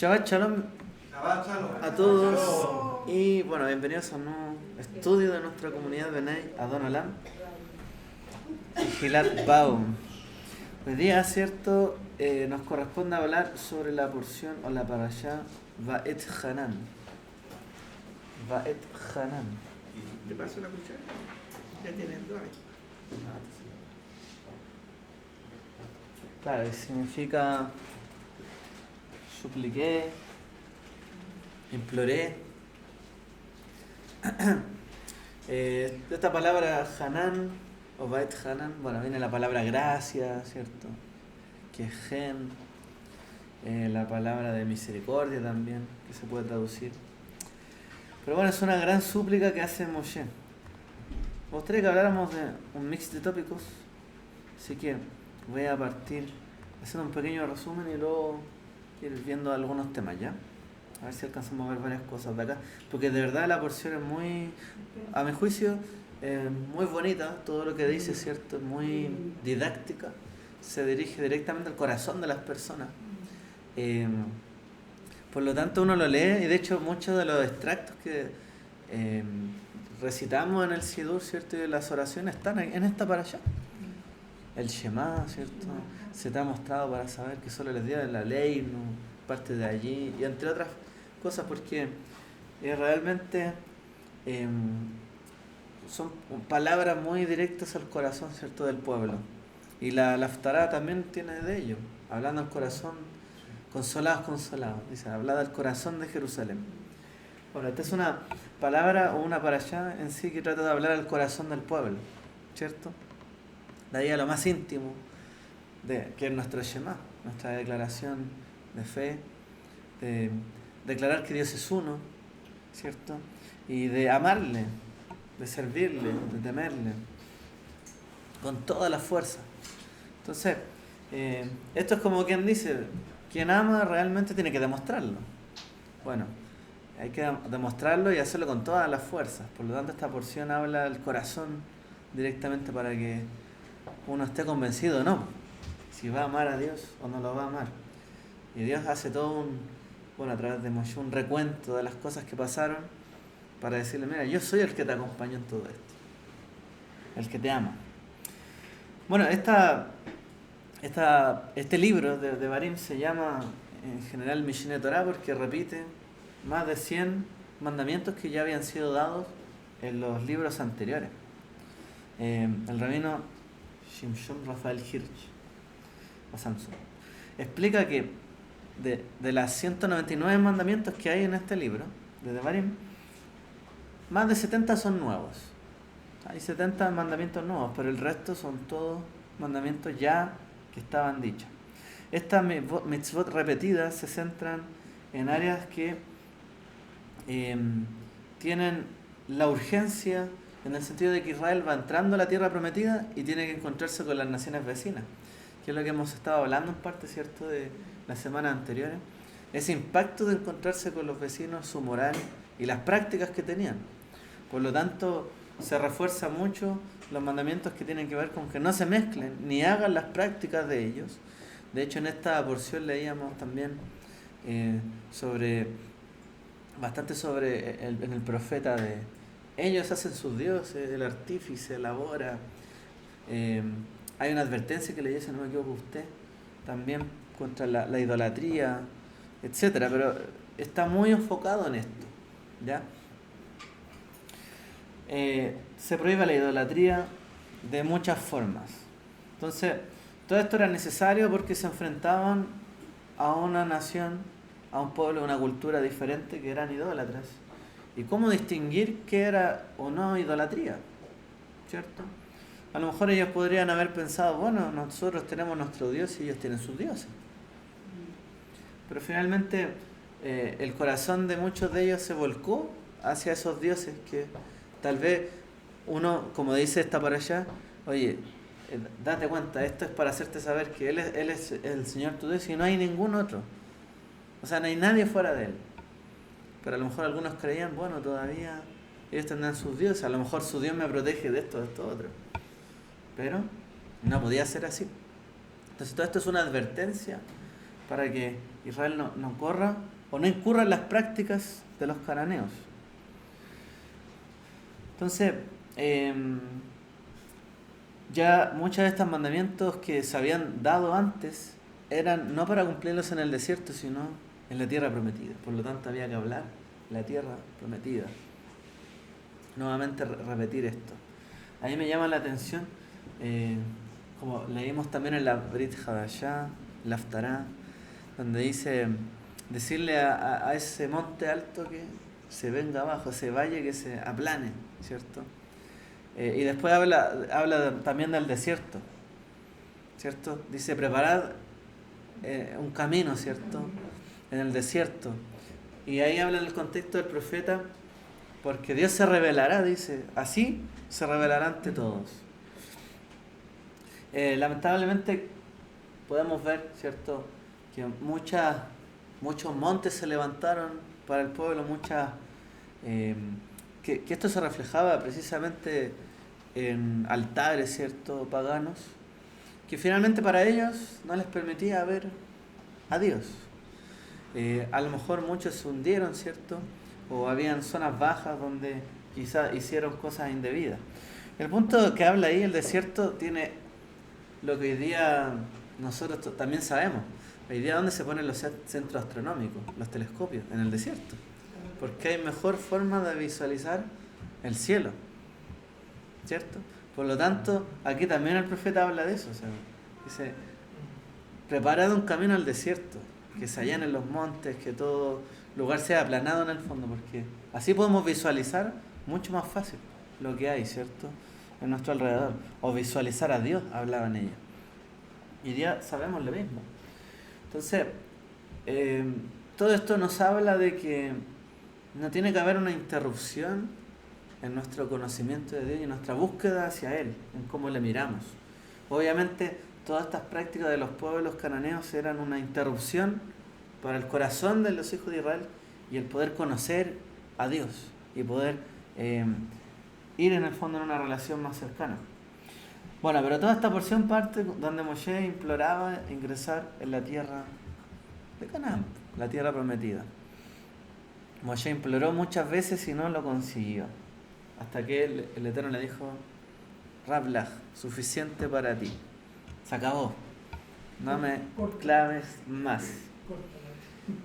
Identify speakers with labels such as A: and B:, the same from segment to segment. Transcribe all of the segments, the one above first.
A: Shabbat Shalom
B: Shabbat Shalom
A: a todos y bueno, bienvenidos a un nuevo estudio de nuestra comunidad Benay Adon Olam Gilat Baum. Hoy día, cierto, nos corresponde hablar sobre la porción o la parashá Va'et Hanan. Va'et Hanan.
B: ¿Y te paso la cuchara? Ya tienes dos ahí.
A: Claro, significa supliqué, imploré. De esta palabra Hanan o Bait Hanan, bueno, viene la palabra gracia, ¿cierto? Que es gen, la palabra de misericordia también, que se puede traducir. Pero bueno, es una gran súplica que hace Moshe. Me gustaría que habláramos de un mix de tópicos, así que voy a partir haciendo un pequeño resumen y luego ir viendo algunos temas, ¿ya? A ver si alcanzamos a ver varias cosas de acá, porque de verdad la porción es muy, a mi juicio, muy bonita, todo lo que dice, ¿cierto? Muy didáctica, se dirige directamente al corazón de las personas. Por lo tanto uno lo lee y de hecho muchos de los extractos que recitamos en el Sidur, ¿cierto? Y las oraciones están en esta parashá. El Shema, ¿cierto? Se te ha mostrado para saber que solo les dio la ley, no parte de allí, y entre otras cosas, porque realmente son palabras muy directas al corazón, ¿cierto? Del pueblo. Y la Haftará también tiene de ello, hablando al corazón, consolados, dice, hablada al corazón de Jerusalén. Bueno, esta es una palabra o una parashá en sí que trata de hablar al corazón del pueblo, ¿cierto? De ahí a lo más íntimo, que es nuestro Shema, nuestra declaración de fe, de declarar que Dios es uno, ¿cierto? Y de amarle, de servirle, de temerle, con toda la fuerza. Entonces, esto es como quien dice, quien ama realmente tiene que demostrarlo. Bueno, hay que demostrarlo y hacerlo con todas las fuerzas. Por lo tanto, esta porción habla del corazón directamente para que uno esté convencido o no, si va a amar a Dios o no lo va a amar. Y Dios hace todo a través de Moshe, un recuento de las cosas que pasaron para decirle, mira, yo soy el que te acompañó en todo esto, el que te ama. Bueno, este libro de Devarim se llama en general Mishneh Torah porque repite más de 100 mandamientos que ya habían sido dados en los libros anteriores. El rabino Shimshon Rafael Hirsch o Samson explica que de las 199 mandamientos que hay en este libro de Devarim, más de 70 son nuevos. Hay 70 mandamientos nuevos, pero el resto son todos mandamientos ya que estaban dichos. Estas mitzvot repetidas se centran en áreas que tienen la urgencia en el sentido de que Israel va entrando a la tierra prometida y tiene que encontrarse con las naciones vecinas, que es lo que hemos estado hablando en parte, ¿cierto?, de las semanas anteriores. Ese impacto de encontrarse con los vecinos, su moral y las prácticas que tenían. Por lo tanto, se refuerza mucho los mandamientos que tienen que ver con que no se mezclen ni hagan las prácticas de ellos. De hecho, en esta porción leíamos también bastante sobre el profeta de ellos hacen sus dioses, el artífice elabora. Hay una advertencia que le dice, no me equivoco usted, también contra la idolatría, etcétera, pero está muy enfocado en esto, ¿ya? Se prohíbe la idolatría de muchas formas. Entonces, todo esto era necesario porque se enfrentaban a una nación, a un pueblo, a una cultura diferente que eran idólatras. ¿Y cómo distinguir qué era o no idolatría? ¿Cierto? A lo mejor ellos podrían haber pensado, bueno, nosotros tenemos nuestro Dios y ellos tienen sus dioses. Pero finalmente el corazón de muchos de ellos se volcó hacia esos dioses que tal vez uno, como dice esta para allá, oye, date cuenta, esto es para hacerte saber que Él es el Señor tu Dios y no hay ningún otro. O sea, no hay nadie fuera de Él. Pero a lo mejor algunos creían, bueno, todavía ellos tendrán sus dioses, a lo mejor su Dios me protege de esto, otro. Pero no podía ser así. Entonces todo esto es una advertencia para que Israel no corra o no incurra en las prácticas de los cananeos. Entonces, ya muchos de estos mandamientos que se habían dado antes eran no para cumplirlos en el desierto, sino en la tierra prometida. Por lo tanto, había que hablar la tierra prometida. Nuevamente repetir esto. A mí me llama la atención, como leímos también en la Brit Hadashah, la Haftará, donde dice decirle a ese monte alto que se venga abajo, ese valle que se aplane, ¿cierto? Y después habla también del desierto, ¿cierto? Dice preparad un camino, ¿cierto? En el desierto. Y ahí habla en el contexto del profeta, porque Dios se revelará, dice, así se revelará ante todos. Lamentablemente podemos ver, ¿cierto?, que muchos montes se levantaron para el pueblo, que esto se reflejaba precisamente en altares, ¿cierto?, paganos, que finalmente para ellos no les permitía ver a Dios. A lo mejor muchos se hundieron, ¿cierto?, o habían zonas bajas donde quizás hicieron cosas indebidas. El punto que habla ahí, el desierto, tiene lo que hoy día nosotros también sabemos. Hoy día, ¿dónde se ponen los centros astronómicos, los telescopios? En el desierto. Porque hay mejor forma de visualizar el cielo, ¿cierto? Por lo tanto, aquí también el profeta habla de eso. O sea, dice, preparad un camino al desierto, que se allanen los montes, que todo lugar sea aplanado en el fondo, porque así podemos visualizar mucho más fácil lo que hay, ¿cierto?, en nuestro alrededor. O visualizar a Dios, hablaban ellos. Y ya sabemos lo mismo. Entonces, todo esto nos habla de que no tiene que haber una interrupción en nuestro conocimiento de Dios y en nuestra búsqueda hacia Él, en cómo le miramos. Obviamente, todas estas prácticas de los pueblos cananeos eran una interrupción para el corazón de los hijos de Israel y el poder conocer a Dios y poder ir en el fondo en una relación más cercana. Bueno, pero toda esta porción parte donde Moshe imploraba ingresar en la tierra de Canaán, la tierra prometida. Moshe imploró muchas veces y no lo consiguió, hasta que el Eterno le dijo: Rablach, suficiente para ti, se acabó, no me claves más.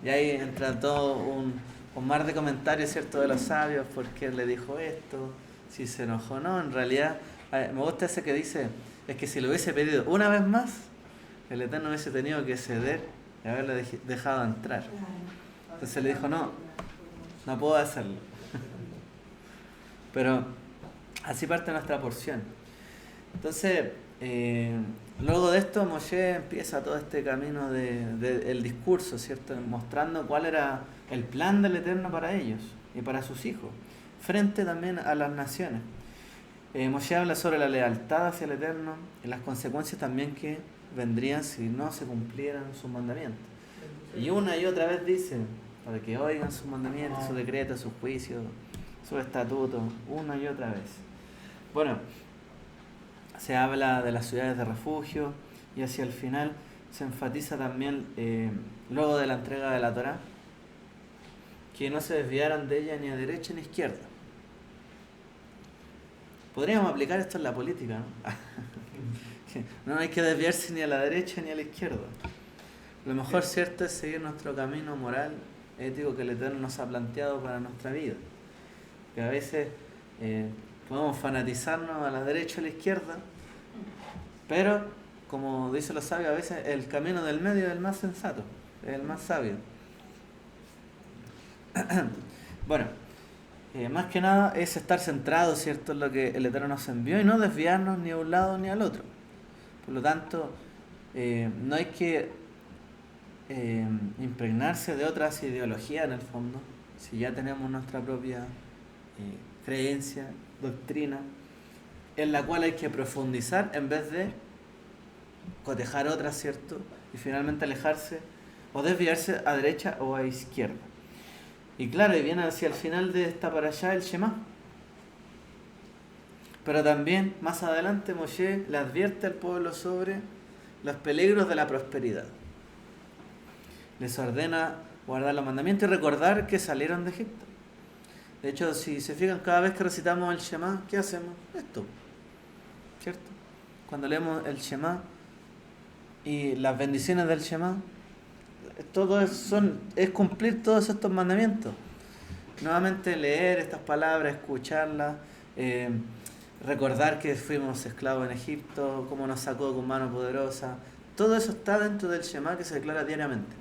A: Y ahí entra todo un mar de comentarios, ¿cierto?, de los sabios, por qué él le dijo esto, si se enojó o no. En realidad, me gusta ese que dice, es que si lo hubiese pedido una vez más, el Eterno hubiese tenido que ceder y haberle dejado entrar. Entonces le dijo, no puedo hacerlo. Pero así parte nuestra porción. Entonces, luego de esto, Moshe empieza todo este camino del discurso, ¿cierto?, mostrando cuál era el plan del Eterno para ellos y para sus hijos, frente también a las naciones. Moshe habla sobre la lealtad hacia el Eterno y las consecuencias también que vendrían si no se cumplieran sus mandamientos. Y una y otra vez dice, para que oigan sus mandamientos, sus decretos, sus juicios, sus estatutos, una y otra vez. Bueno, se habla de las ciudades de refugio y hacia el final se enfatiza también, luego de la entrega de la Torá, que no se desviaran de ella ni a derecha ni a izquierda. Podríamos aplicar esto en la política, ¿no? No hay que desviarse ni a la derecha ni a la izquierda. Lo mejor, cierto, es seguir nuestro camino moral, ético que el Eterno nos ha planteado para nuestra vida. Que a veces podemos fanatizarnos a la derecha o a la izquierda, pero, como dicen los sabios, a veces el camino del medio es el más sensato, es el más sabio. Bueno, más que nada es estar centrado, ¿cierto?, en lo que el Eterno nos envió y no desviarnos ni a un lado ni al otro. Por lo tanto, no hay que impregnarse de otras ideologías en el fondo, si ya tenemos nuestra propia creencia, doctrina, en la cual hay que profundizar en vez de cotejar otras, ¿cierto?, y finalmente alejarse o desviarse a derecha o a izquierda. Y claro, y viene hacia el final de esta parashá el Shema. Pero también, más adelante, Moshe le advierte al pueblo sobre los peligros de la prosperidad. les ordena guardar los mandamientos y recordar que salieron de Egipto. De hecho, si se fijan, cada vez que recitamos el Shema, ¿qué hacemos? Esto, ¿cierto? Cuando leemos el Shema y las bendiciones del Shema, todo es cumplir todos estos mandamientos. Nuevamente leer estas palabras, escucharlas, recordar que fuimos esclavos en Egipto, cómo nos sacó con mano poderosa. Todo eso está dentro del Shema que se declara diariamente,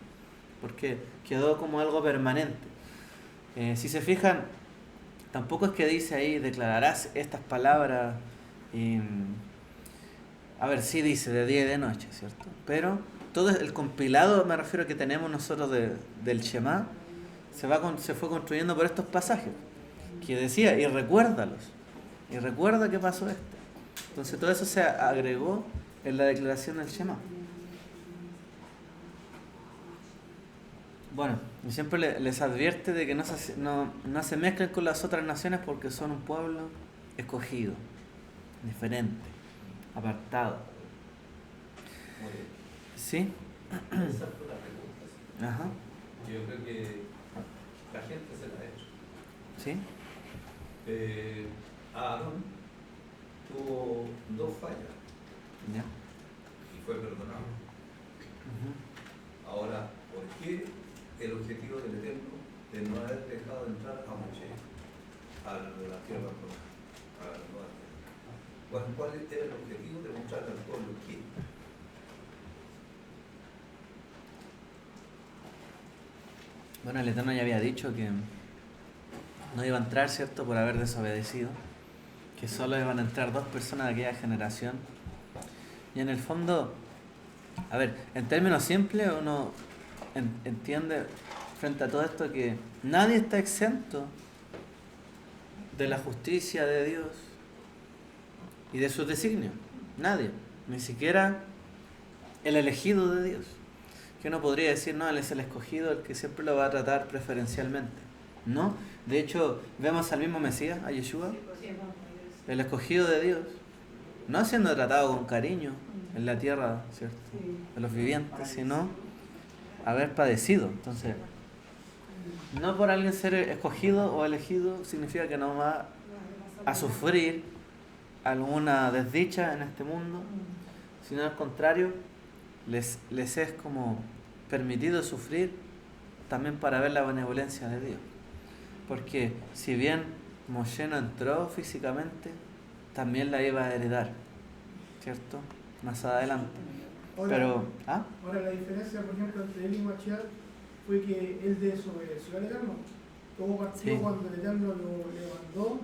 A: porque quedó como algo permanente. Si se fijan, tampoco es que dice ahí, declararás estas palabras, a ver, sí dice de día y de noche, ¿cierto? Pero todo el compilado, me refiero, que tenemos nosotros del Shema, se fue construyendo por estos pasajes, que decía, y recuerda que pasó esto. Entonces todo eso se agregó en la declaración del Shema. Bueno, y siempre les advierte de que no se mezclen con las otras naciones porque son un pueblo escogido, diferente, apartado. ¿Sí?
C: Esa fue la pregunta. Sí.
A: Ajá.
C: Yo creo que la gente se la ha hecho.
A: ¿Sí?
C: Aarón tuvo 2 fallas
A: Ya.
C: y fue perdonado.
A: Uh-huh.
C: Ahora, ¿por qué el objetivo del Eterno de no haber dejado entrar a Moshe a la tierra prometida, a la nueva tierra? ¿Cuál era el objetivo de mostrarle al pueblo qué?
A: Bueno, el Eterno ya había dicho que no iba a entrar, ¿cierto?, por haber desobedecido, que solo iban a entrar 2 personas de aquella generación. Y en el fondo, a ver, en términos simples uno entiende frente a todo esto que nadie está exento de la justicia de Dios y de sus designios. Nadie, ni siquiera el elegido de Dios. Que uno podría decir, no, él es el escogido, el que siempre lo va a tratar preferencialmente. No, de hecho, vemos al mismo Mesías, a Yeshua, el escogido de Dios, no siendo tratado con cariño en la tierra, ¿cierto?, de los vivientes, sino haber padecido. Entonces, no por alguien ser escogido o elegido significa que no va a sufrir alguna desdicha en este mundo, sino al contrario, les es como permitido sufrir también para ver la benevolencia de Dios. Porque si bien Moshe no entró físicamente, también la iba a heredar, ¿cierto?, más adelante.
B: Ahora la diferencia, por ejemplo, entre él y Mashiach fue que él desobedeció al Eterno. Todo partió cuando el Eterno lo mandó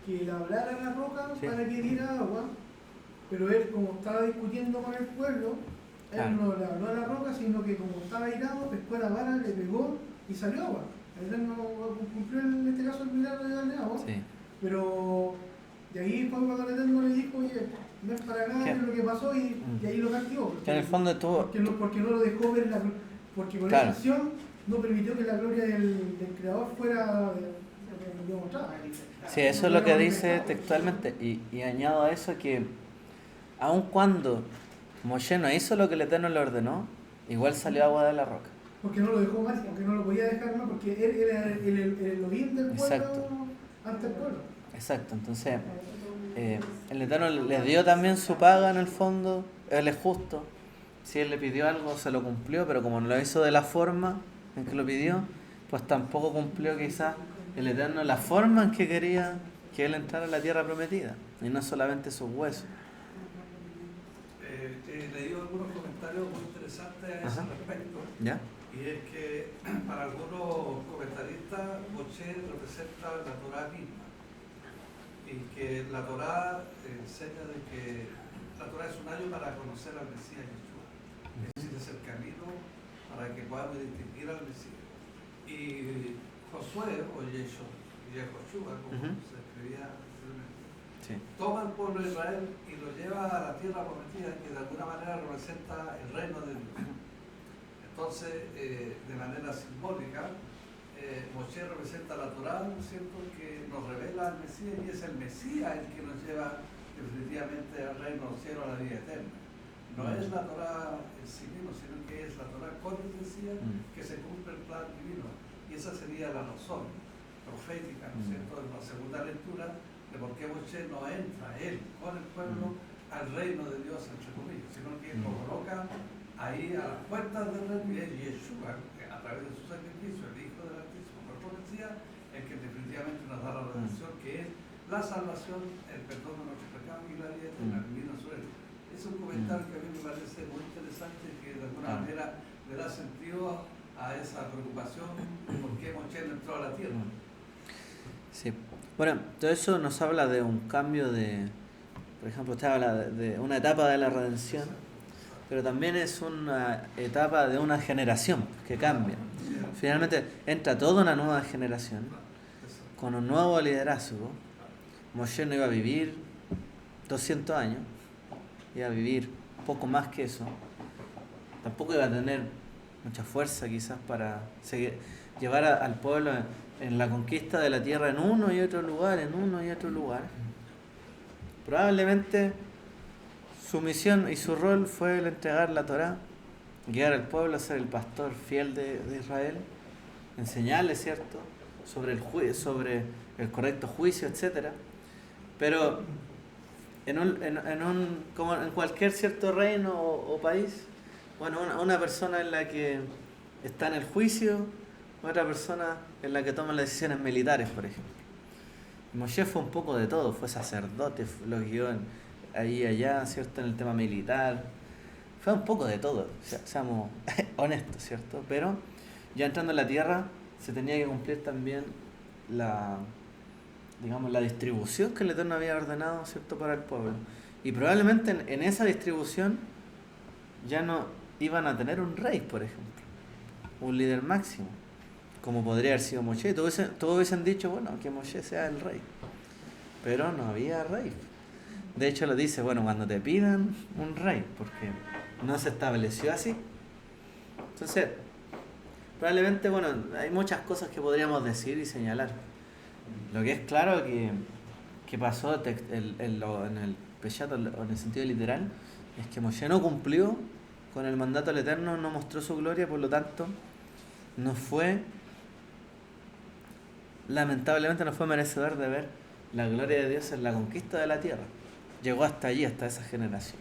B: que le hablara a la roca para que diera agua, pero él, como estaba discutiendo con el pueblo, él no le habló a la roca, sino que como estaba airado, pescó la vara, le pegó y salió agua. El Eterno cumplió en este caso el milagro de darle agua, pero de ahí fue cuando el Eterno le dijo, oye, ven para acá, es lo que pasó, y ahí lo castigó.
A: Que en el fondo estuvo...
B: Porque no lo dejó ver, porque con esa acción no permitió que la gloria del Creador fuera demostrada.
A: Sí, eso es lo que dice textualmente, y añado a eso que aun cuando Moshe no hizo lo que el Eterno le ordenó, igual salió agua de la roca.
B: Porque no lo dejó más, porque no lo podía dejar más, porque él era el orín del pueblo ante el pueblo.
A: Exacto, entonces el Eterno le dio también su paga en el fondo, él es justo. Si él le pidió algo, se lo cumplió, pero como no lo hizo de la forma en que lo pidió, pues tampoco cumplió quizás el Eterno la forma en que quería que él entrara a la tierra prometida, y no solamente sus huesos.
D: He leído algunos comentarios muy interesantes a ese respecto.
A: ¿Ya?
D: Y es que para algunos comentaristas Moshe representa la Torá misma, y que la Torá enseña de que la Torá es un ayo para conocer al Mesías Yeshua, es decir, es el camino para que podamos distinguir al Mesías. Y Josué o Yehoshua, como se escribía anteriormente, toma al pueblo de Israel y lo lleva a la tierra prometida, que de alguna manera representa el reino de Dios. Entonces, de manera simbólica, Moshe representa la Torá, ¿no es cierto?, que nos revela al Mesías, y es el Mesías el que nos lleva definitivamente al reino del cielo, a la vida eterna. No es la Torá en sí mismo, sino que es la Torá con decía que se cumple el plan divino. Y esa sería la razón profética, ¿no es cierto?, en la segunda lectura de por qué Moshe no entra él con el pueblo al reino de Dios, entre comillas, sino que lo coloca ahí a las puertas del reino, y es Yeshua, a través de su sacrificio, el Hijo del Altísimo, por profecía, el que definitivamente nos da la redención, que es la salvación, el perdón de nuestros pecados y la vida eterna, el vino sobre él. Es un comentario que a mí me parece muy interesante, que de alguna manera le da sentido a esa preocupación de por qué Moshe no entró a la tierra.
A: Sí. Bueno, todo eso nos habla de un cambio por ejemplo, usted habla de una etapa de la redención, pero también es una etapa de una generación que cambia. Finalmente entra toda una nueva generación con un nuevo liderazgo. Moshe no iba a vivir 200 años, iba a vivir poco más que eso. Tampoco iba a tener mucha fuerza quizás para llevar al pueblo en la conquista de la tierra en uno y otro lugar. Probablemente su misión y su rol fue el entregar la Torá, guiar al pueblo a ser el pastor fiel de Israel, enseñarles, ¿cierto?, sobre el correcto juicio, etcétera. Pero como en cualquier cierto reino o país, bueno, una persona en la que está en el juicio, otra persona en la que toma las decisiones militares, por ejemplo. Moshe fue un poco de todo, fue sacerdote, lo guió ahí y allá, ¿cierto?, en el tema militar. Fue un poco de todo, seamos honestos, ¿cierto? Pero ya entrando en la tierra se tenía que cumplir también la distribución que el Eterno había ordenado, ¿cierto?, para el pueblo. Y probablemente en esa distribución ya no iban a tener un rey, por ejemplo, un líder máximo, como podría haber sido Moshe. Todos hubiesen dicho, bueno, que Moshe sea el rey. Pero no había rey. De hecho lo dice, bueno, cuando te pidan un rey, porque no se estableció así. Entonces, probablemente, bueno, hay muchas cosas que podríamos decir y señalar. Lo que es claro que pasó en el Peshat, o en el sentido literal, es que Moshe no cumplió con el mandato del Eterno, no mostró su gloria, por lo tanto, lamentablemente no fue merecedor de ver la gloria de Dios en la conquista de la tierra. Llegó hasta allí, hasta esa generación.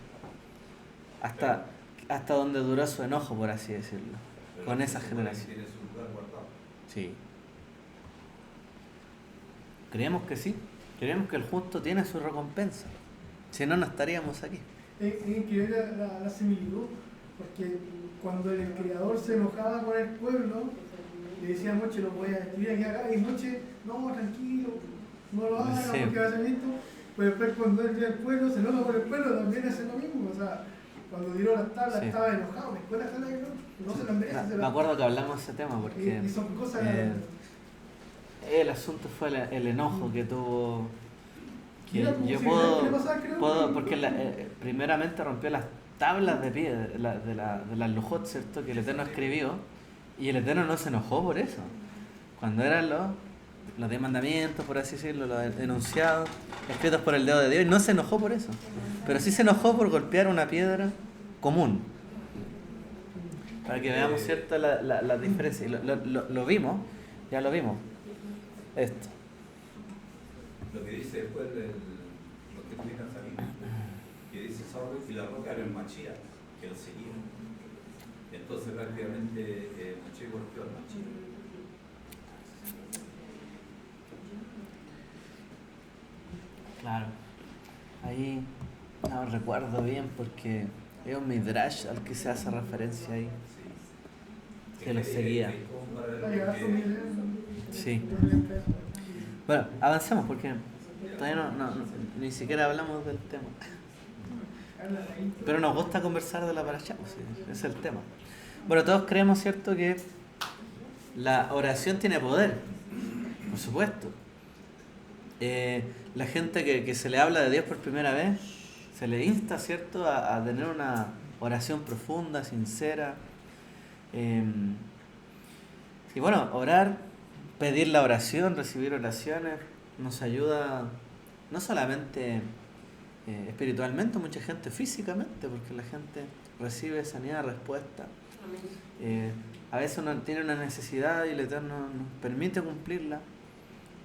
A: Hasta donde duró su enojo, por así decirlo, con esa generación.
C: ¿Tiene su lugar guardado?
A: Sí. Creemos que sí. Creemos que el justo tiene su recompensa. Si no, no estaríamos aquí.
B: Es increíble la similitud, porque cuando el Creador se enojaba con el pueblo, le decía a Moshe, lo voy a destruir aquí acá, y Moshe, no, tranquilo, no lo hagan,
A: Sí.
B: porque va a ser esto. Pero después cuando él ve al pueblo, se enoja con el pueblo, también hace lo mismo. O sea, cuando tiró las tablas, estaba enojado, después las tablas no se las merece.
A: Me acuerdo que hablamos de ese tema, porque
B: y son cosas...
A: el asunto fue el enojo que tuvo. Que
B: Mira,
A: yo
B: si
A: puedo porque primeramente rompió las tablas de piedra de las Lujot, ¿cierto?, que el Eterno escribió, y el Eterno no se enojó por eso. Cuando eran los 10 mandamientos, por así decirlo, los enunciados, escritos por el dedo de Dios, y no se enojó por eso. Pero sí se enojó por golpear una piedra común. Para que veamos, ¿cierto?, la diferencia. Y lo vimos, ya lo vimos. Esto.
C: Lo que dice después los que explican salir, que dice Saulo y la roca era el Machías, que lo seguía. Entonces prácticamente Moshe golpeó al Machías.
A: Claro. Ahí no recuerdo bien porque es un midrash al que se hace referencia ahí. Que lo seguía. Sí. Bueno, avancemos porque todavía ni siquiera hablamos del tema. Pero nos gusta conversar de la parashá, sí, ese es el tema. Bueno, todos creemos, ¿cierto?, que la oración tiene poder, por supuesto. La gente que se le habla de Dios por primera vez, se le insta, ¿cierto?, a tener una oración profunda, sincera. Y bueno, orar, pedir la oración, recibir oraciones, nos ayuda no solamente espiritualmente, mucha gente físicamente, porque la gente recibe sanidad, respuesta. A veces uno tiene una necesidad y el Eterno nos permite cumplirla.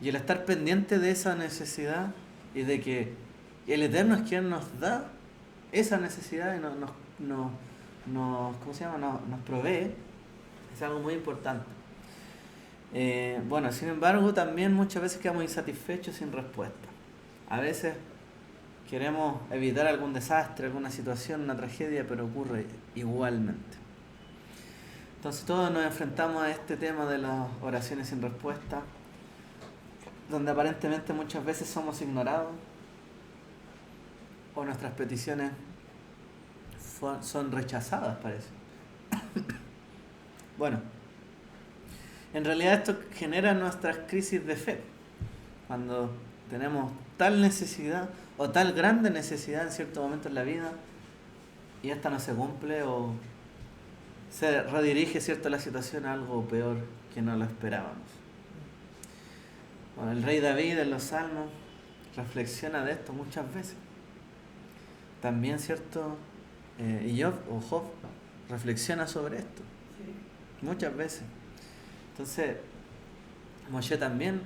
A: Y el estar pendiente de esa necesidad y de que el Eterno es quien nos da esa necesidad y nos provee, es algo muy importante. Bueno, sin embargo, también muchas veces quedamos insatisfechos sin respuesta. A veces queremos evitar algún desastre, alguna situación, una tragedia, pero ocurre igualmente. Entonces todos nos enfrentamos a este tema de las oraciones sin respuesta, donde aparentemente muchas veces somos ignorados o nuestras peticiones son rechazadas, parece. Bueno, en realidad esto genera nuestras crisis de fe, cuando tenemos tal necesidad o tal grande necesidad en cierto momento en la vida y esta no se cumple o se redirige, ¿cierto?, la situación a algo peor que no lo esperábamos. Bueno, el rey David en los Salmos reflexiona de esto muchas veces. También, ¿cierto?, Job reflexiona sobre esto muchas veces. Entonces, Moshe también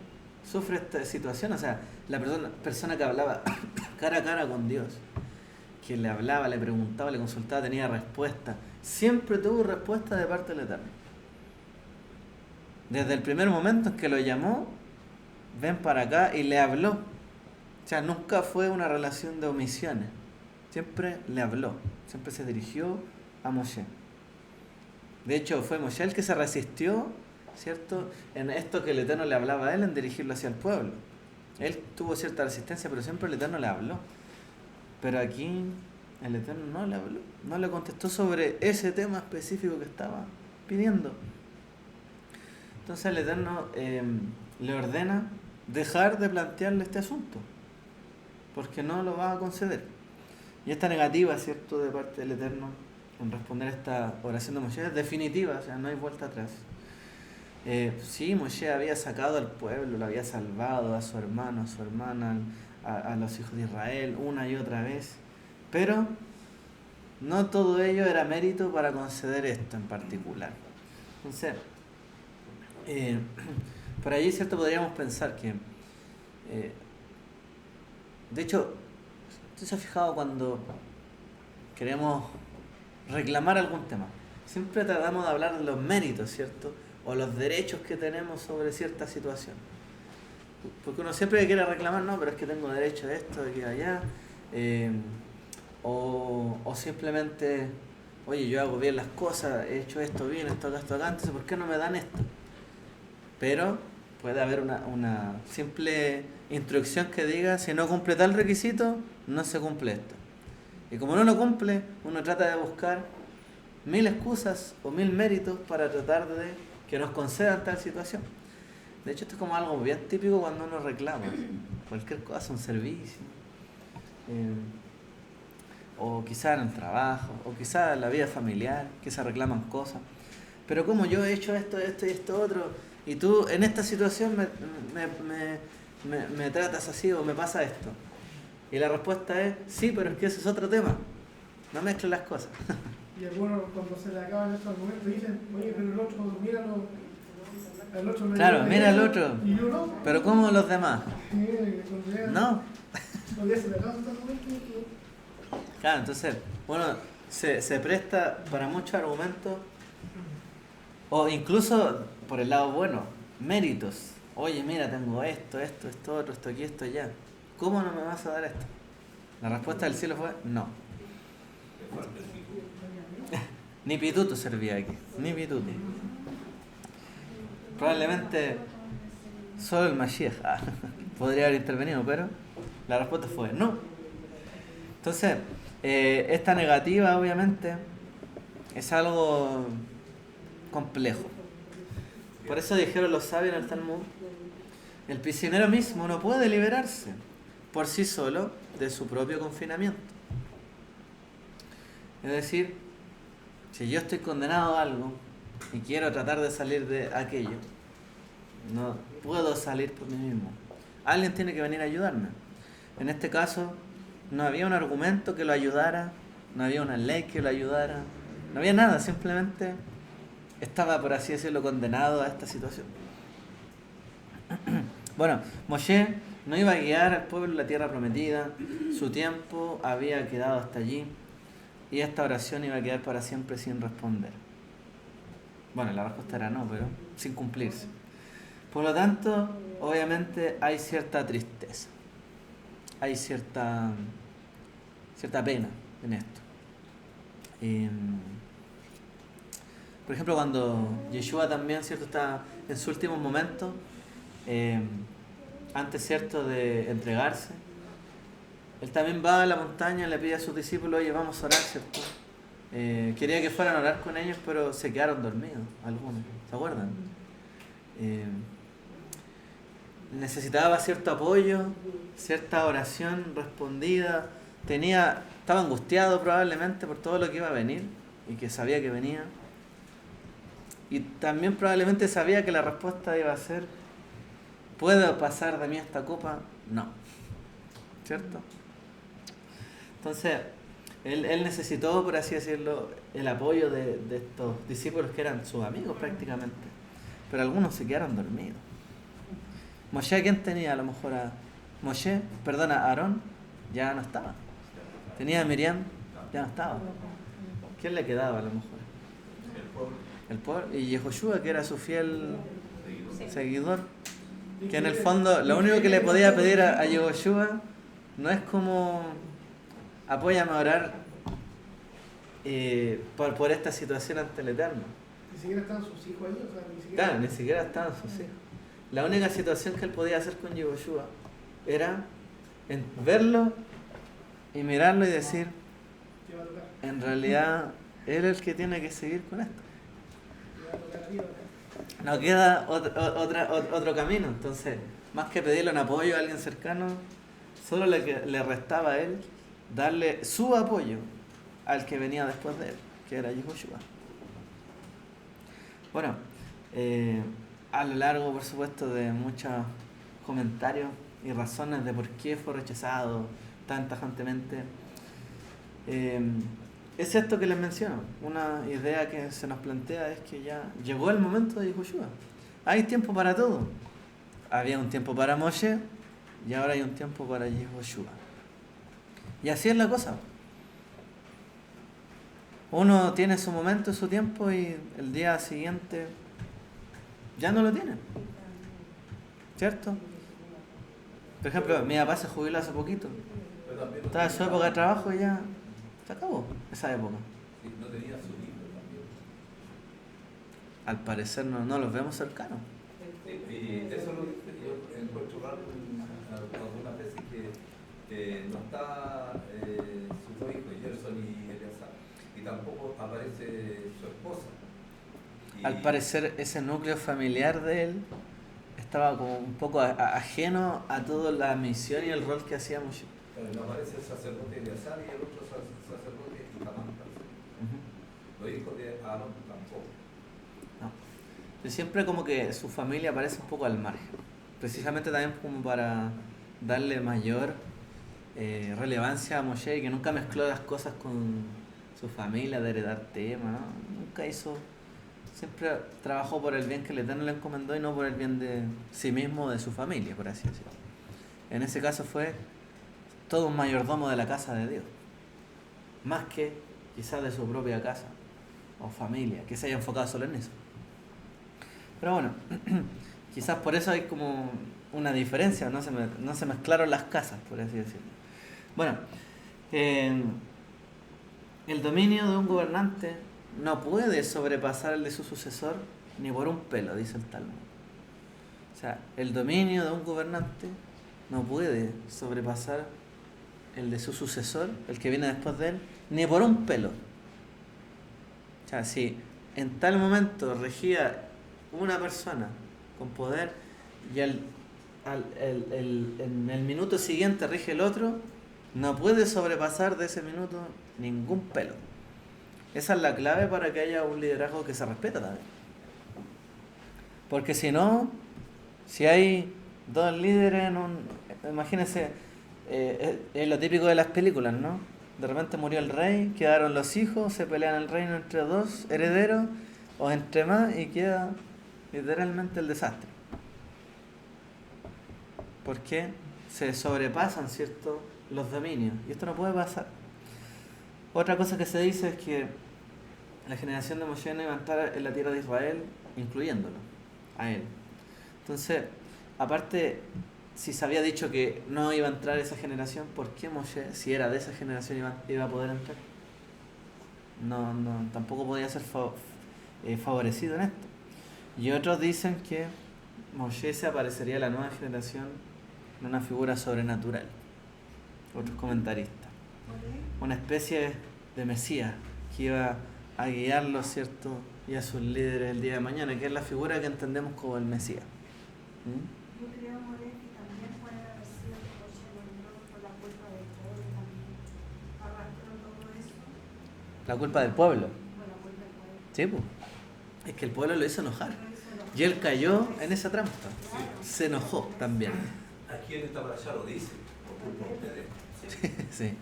A: sufre esta situación, o sea, la persona que hablaba cara a cara con Dios, que le hablaba, le preguntaba, le consultaba, tenía respuesta, siempre tuvo respuesta de parte del Eterno. Desde el primer momento en que lo llamó, ven para acá y le habló. O sea, nunca fue una relación de omisiones, siempre le habló, siempre se dirigió a Moshe. De hecho, fue Moshe el que se resistió, ¿cierto?, en esto que el Eterno le hablaba a él, en dirigirlo hacia el pueblo. Él tuvo cierta resistencia, pero siempre el Eterno le habló. Pero aquí el Eterno no le habló, no le contestó sobre ese tema específico que estaba pidiendo. Entonces el Eterno le ordena dejar de plantearle este asunto, porque no lo va a conceder. Y esta negativa, ¿cierto?, de parte del Eterno en responder esta oración de Moshe es definitiva, o sea, no hay vuelta atrás. Sí, Moshe había sacado al pueblo, lo había salvado a su hermano, a su hermana, a los hijos de Israel una y otra vez, pero no todo ello era mérito para conceder esto en particular. Entonces, por allí, ¿cierto?, podríamos pensar que, de hecho, ¿usted se ha fijado cuando queremos reclamar algún tema? Siempre tratamos de hablar de los méritos, ¿cierto?, o los derechos que tenemos sobre cierta situación. Porque uno siempre quiere reclamar, no, pero es que tengo derecho a esto, de aquí a allá, o simplemente, oye, yo hago bien las cosas, he hecho esto bien, esto acá, entonces ¿por qué no me dan esto? Pero puede haber una simple instrucción que diga, si no cumple tal requisito, no se cumple esto. Y como no lo cumple, uno trata de buscar 1000 excusas o 1000 méritos para tratar de que nos concedan tal situación. De hecho, esto es como algo bien típico cuando uno reclama cualquier cosa, un servicio, o quizá en el trabajo, o quizá en la vida familiar, que se reclaman cosas. Pero como yo he hecho esto y esto otro, y tú en esta situación me tratas así o me pasa esto. Y la respuesta es, sí, pero es que ese es otro tema. No mezcles las cosas.
B: Y algunos cuando se le acaban estos argumentos dicen, oye, pero el otro, míralo, el otro
A: claro, mira al otro,
B: y yo no.
A: pero ¿cómo los demás? No. Claro, entonces, bueno, se presta para muchos argumentos, o incluso por el lado bueno, méritos. Oye, mira, tengo esto, otro, esto aquí, esto allá. ¿Cómo no me vas a dar esto? La respuesta del cielo fue no. Ni pituto servía aquí, ni pituto. Probablemente solo el Mashiach podría haber intervenido, pero la respuesta fue no. Entonces, esta negativa obviamente es algo complejo. Por eso dijeron los sabios en el Talmud, el prisionero mismo no puede liberarse por sí solo de su propio confinamiento. Es decir, si yo estoy condenado a algo y quiero tratar de salir de aquello, no puedo salir por mí mismo. Alguien tiene que venir a ayudarme. En este caso, no había un argumento que lo ayudara, no había una ley que lo ayudara, no había nada, simplemente estaba, por así decirlo, condenado a esta situación. Bueno, Moshe no iba a guiar al pueblo en la tierra prometida, su tiempo había quedado hasta allí y esta oración iba a quedar para siempre sin responder. Bueno, la respuesta era no, pero sin cumplirse. Por lo tanto, obviamente hay cierta tristeza, hay cierta pena en esto. Por ejemplo, cuando Yeshua también, ¿cierto?, está en sus últimos momentos, antes, ¿cierto?, de entregarse, él también va a la montaña y le pide a sus discípulos, oye, vamos a orar, ¿cierto? Quería que fueran a orar con ellos, pero se quedaron dormidos, algunos, ¿se acuerdan? Necesitaba cierto apoyo, cierta oración respondida, estaba angustiado probablemente por todo lo que iba a venir y que sabía que venía. Y también probablemente sabía que la respuesta iba a ser, ¿puedo pasar de mí esta copa? No. ¿Cierto? Entonces, él necesitó, por así decirlo, el apoyo de estos discípulos que eran sus amigos prácticamente. Pero algunos se quedaron dormidos. Moshe, ¿quién tenía? A lo mejor a Aarón, ya no estaba. Tenía a Miriam, ya no estaba. ¿Quién le quedaba a lo mejor? El pueblo. Y Yehoshua, que era su fiel seguidor. Que en el fondo, lo único que le podía pedir a Yehoshua no es como, apóyame a orar por esta situación ante el Eterno.
B: Ni siquiera estaban sus hijos ahí, o sea, ni siquiera...
A: Claro, ni siquiera estaban sus hijos. La única situación que él podía hacer con Yehoshua era verlo y mirarlo y decir, en realidad, él es el que tiene que seguir con esto. No queda otro camino. Entonces, más que pedirle un apoyo a alguien cercano, solo le restaba a él darle su apoyo al que venía después de él, que era Yehoshua. Bueno, a lo largo, por supuesto, de muchos comentarios y razones de por qué fue rechazado tan tajantemente, es esto que les menciono. Una idea que se nos plantea es que ya llegó el momento de Yehoshua. Hay tiempo para todo. Había un tiempo para Moshe y ahora hay un tiempo para Yehoshua. Y así es la cosa. Uno tiene su momento, su tiempo y el día siguiente ya no lo tiene. ¿Cierto? Por ejemplo, mi papá se jubiló hace poquito. Estaba en su época de trabajo y ya se acabó esa época.
C: No tenía su libro también.
A: Al parecer no los vemos cercanos.
C: Y eso lo que yo encuentro raro algunas veces que no está sus dos hijos, Gerson y Eleazar, y tampoco aparece su esposa.
A: Al parecer ese núcleo familiar de él estaba como un poco ajeno a toda la misión y el rol que hacía Moshe.
C: No aparece el sacerdote Eleazar y el otro sacerdote Itamar. Los hijos de Aarón tampoco.
A: No. Yo siempre como que su familia aparece un poco al margen. Precisamente también como para darle mayor relevancia a Moshe y que nunca mezcló las cosas con su familia, de heredar temas, ¿no? Nunca hizo... Siempre trabajó por el bien que el Eterno le encomendó y no por el bien de sí mismo o de su familia, por así decirlo. En ese caso fue todo un mayordomo de la casa de Dios, más que quizás de su propia casa o familia, que se haya enfocado solo en eso. Pero bueno, quizás por eso hay como una diferencia, no se mezclaron las casas, por así decirlo. Bueno, el dominio de un gobernante no puede sobrepasar el de su sucesor ni por un pelo, dice el Talmud. O sea, el dominio de un gobernante no puede sobrepasar el de su sucesor, el que viene después de él, ni por un pelo. O sea, si en tal momento regía una persona con poder y en el minuto siguiente rige el otro, no puede sobrepasar de ese minuto ningún pelo. Esa es la clave para que haya un liderazgo que se respeta también. Porque si no, si hay dos líderes imagínense, es lo típico de las películas, ¿no? De repente murió el rey, quedaron los hijos, se pelean el reino entre dos herederos o entre más y queda literalmente el desastre. Porque se sobrepasan, ¿cierto?, los dominios. Y esto no puede pasar. Otra cosa que se dice es que la generación de Moshe no iba a entrar en la tierra de Israel, incluyéndolo a él. Entonces, aparte, si se había dicho que no iba a entrar esa generación, ¿por qué Moshe, si era de esa generación, iba a poder entrar? No, tampoco podía ser favorecido en esto. Y otros dicen que Moshe se aparecería a la nueva generación en una figura sobrenatural. Otros comentaristas. Una especie de Mesías que iba a guiarlos, ¿cierto?, y a sus líderes el día de mañana, que es la figura que entendemos como el Mesías.
E: Yo creo, More, que también puede haber sido que Moshe volvió por la culpa del pueblo también. Arrastró todo eso.
A: La culpa del pueblo.
E: Por la culpa del pueblo.
A: Sí, pues. Es que el pueblo lo hizo enojar. Y él cayó en esa trampa. Se enojó también.
C: Aquí en esta playa lo dice, por culpa de ustedes.
A: Sí.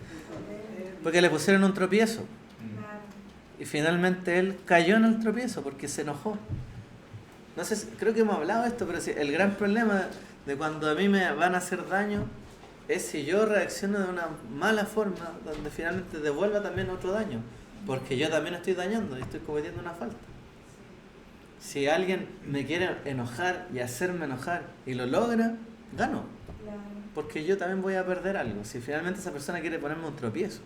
A: Porque le pusieron un tropiezo. Y finalmente él cayó en el tropiezo porque se enojó. No sé, creo que hemos hablado de esto, pero sí, el gran problema de cuando a mí me van a hacer daño es si yo reacciono de una mala forma, donde finalmente devuelva también otro daño. Porque yo también estoy dañando y estoy cometiendo una falta. Si alguien me quiere enojar y hacerme enojar y lo logra, gano. Porque yo también voy a perder algo. Si finalmente esa persona quiere ponerme un tropiezo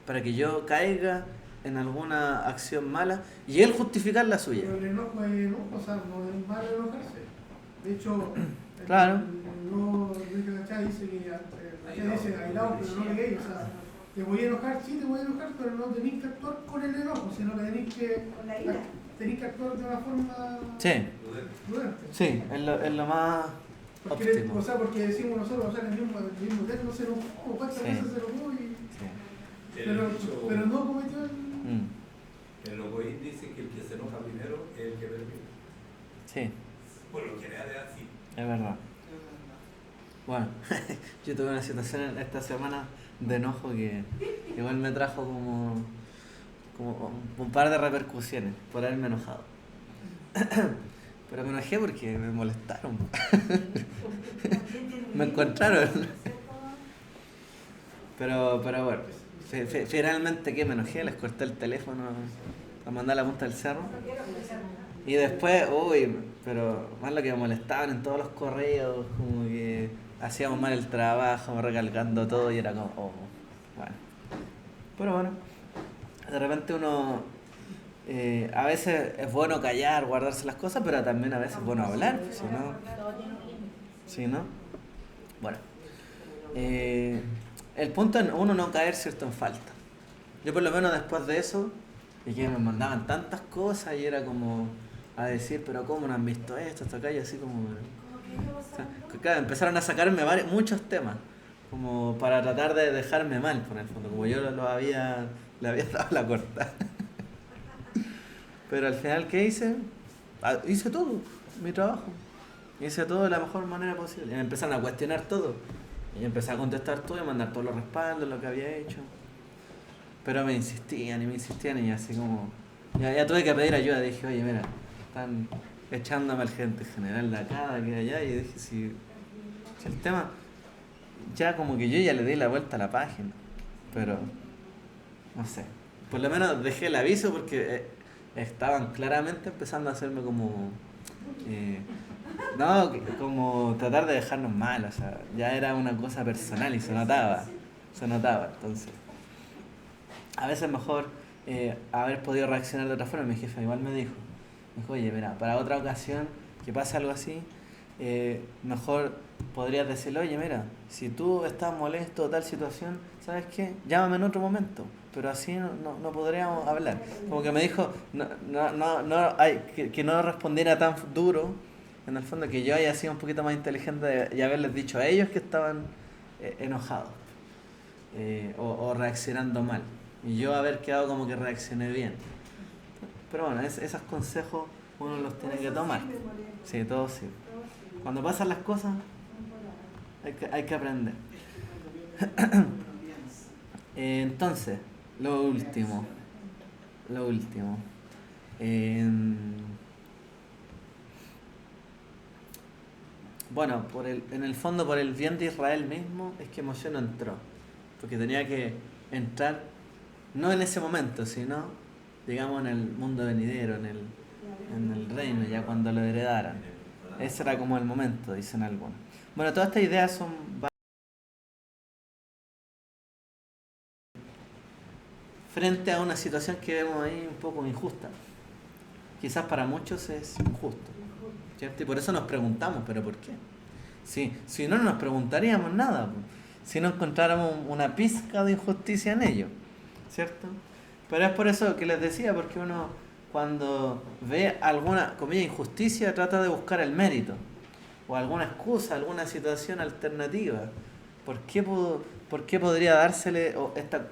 A: para que yo caiga en alguna acción mala y él justificar la suya.
B: Pero el enojo es enojo, o sea, no es malo enojarse. De hecho,
A: claro.
B: No, dice que dice airado, pero no leguéis. O sea, te voy a enojar, sí te voy a enojar, pero no tenéis que actuar con el enojo, sino que tenéis que,
E: Con la ira.
B: tenéis que actuar de una forma
A: Sí,
B: prudente.
A: sí, es lo más
B: Porque,
A: óptimo.
B: o sea, porque decimos nosotros, o sea, el mismo texto se enojó, ¿cuántas
A: Sí.
B: veces se enojó?
A: Sí.
B: Pero no cometió el...
C: El Logoín dice que el que se enoja primero es el que permite.
A: Sí,
C: Por lo general es así.
A: es verdad. Bueno, yo tuve una situación esta semana de enojo que igual me trajo como un par de repercusiones por haberme enojado. Pero me enojé porque me molestaron. Me encontraron. Pero bueno, finalmente que me enojé, les corté el teléfono a mandar a la punta del cerro. Y después, pero más lo que me molestaban en todos los correos, como que hacíamos mal el trabajo, recalcando todo y era como, bueno. Pero bueno, de repente uno, a veces es bueno callar, guardarse las cosas, pero también a veces es bueno hablar, si no, bueno. El punto es uno no caer, ¿cierto?, en falta. Yo por lo menos después de eso, y que me mandaban tantas cosas y era como a decir, pero ¿cómo no han visto esto hasta acá? Y así como... O sea, claro, empezaron a sacarme muchos temas, como para tratar de dejarme mal, por el fondo, como yo le había dado la corta. Pero al final, ¿qué hice? Hice todo, mi trabajo. Hice todo de la mejor manera posible. Y me empezaron a cuestionar todo. Y yo empecé a contestar todo y a mandar todos los respaldos, lo que había hecho. Pero me insistían y así como... Ya tuve que pedir ayuda. Dije, oye, mira, están echándome al gente general de acá, de allá. Y dije, si el tema... Ya como que yo ya le di la vuelta a la página. Pero... No sé. Por lo menos dejé el aviso porque estaban claramente empezando a hacerme como... no, como tratar de dejarnos mal, o sea, ya era una cosa personal y se notaba, entonces a veces mejor haber podido reaccionar de otra forma. Mi jefe igual me dijo, oye, mira, para otra ocasión que pase algo así, mejor podrías decirle, oye, mira, si tú estás molesto o tal situación, ¿sabes qué? Llámame en otro momento, pero así no podríamos hablar. Como que me dijo que no respondiera tan duro, en el fondo, que yo haya sido un poquito más inteligente y haberles dicho a ellos que estaban enojados o reaccionando mal. Y yo haber quedado como que reaccioné bien. Pero bueno, esos consejos uno los tiene que tomar. Sí, todo sirve. Cuando pasan las cosas, Hay que aprender. Entonces, lo último. Bueno, en el fondo por el bien de Israel mismo es que Moshe no entró, porque tenía que entrar no en ese momento, sino digamos en el mundo venidero, en el reino, ya cuando lo heredaran. Ese era como el momento, dicen algunos. Bueno, todas estas ideas son frente a una situación que vemos ahí un poco injusta. Quizás para muchos es injusto, ¿cierto? Y por eso nos preguntamos, ¿pero por qué? Si no, no nos preguntaríamos nada, si no encontráramos una pizca de injusticia en ello, ¿cierto? Pero es por eso que les decía, porque uno cuando ve alguna, comilla, injusticia, trata de buscar el mérito, o alguna excusa, alguna situación alternativa. ¿Por qué podría dársele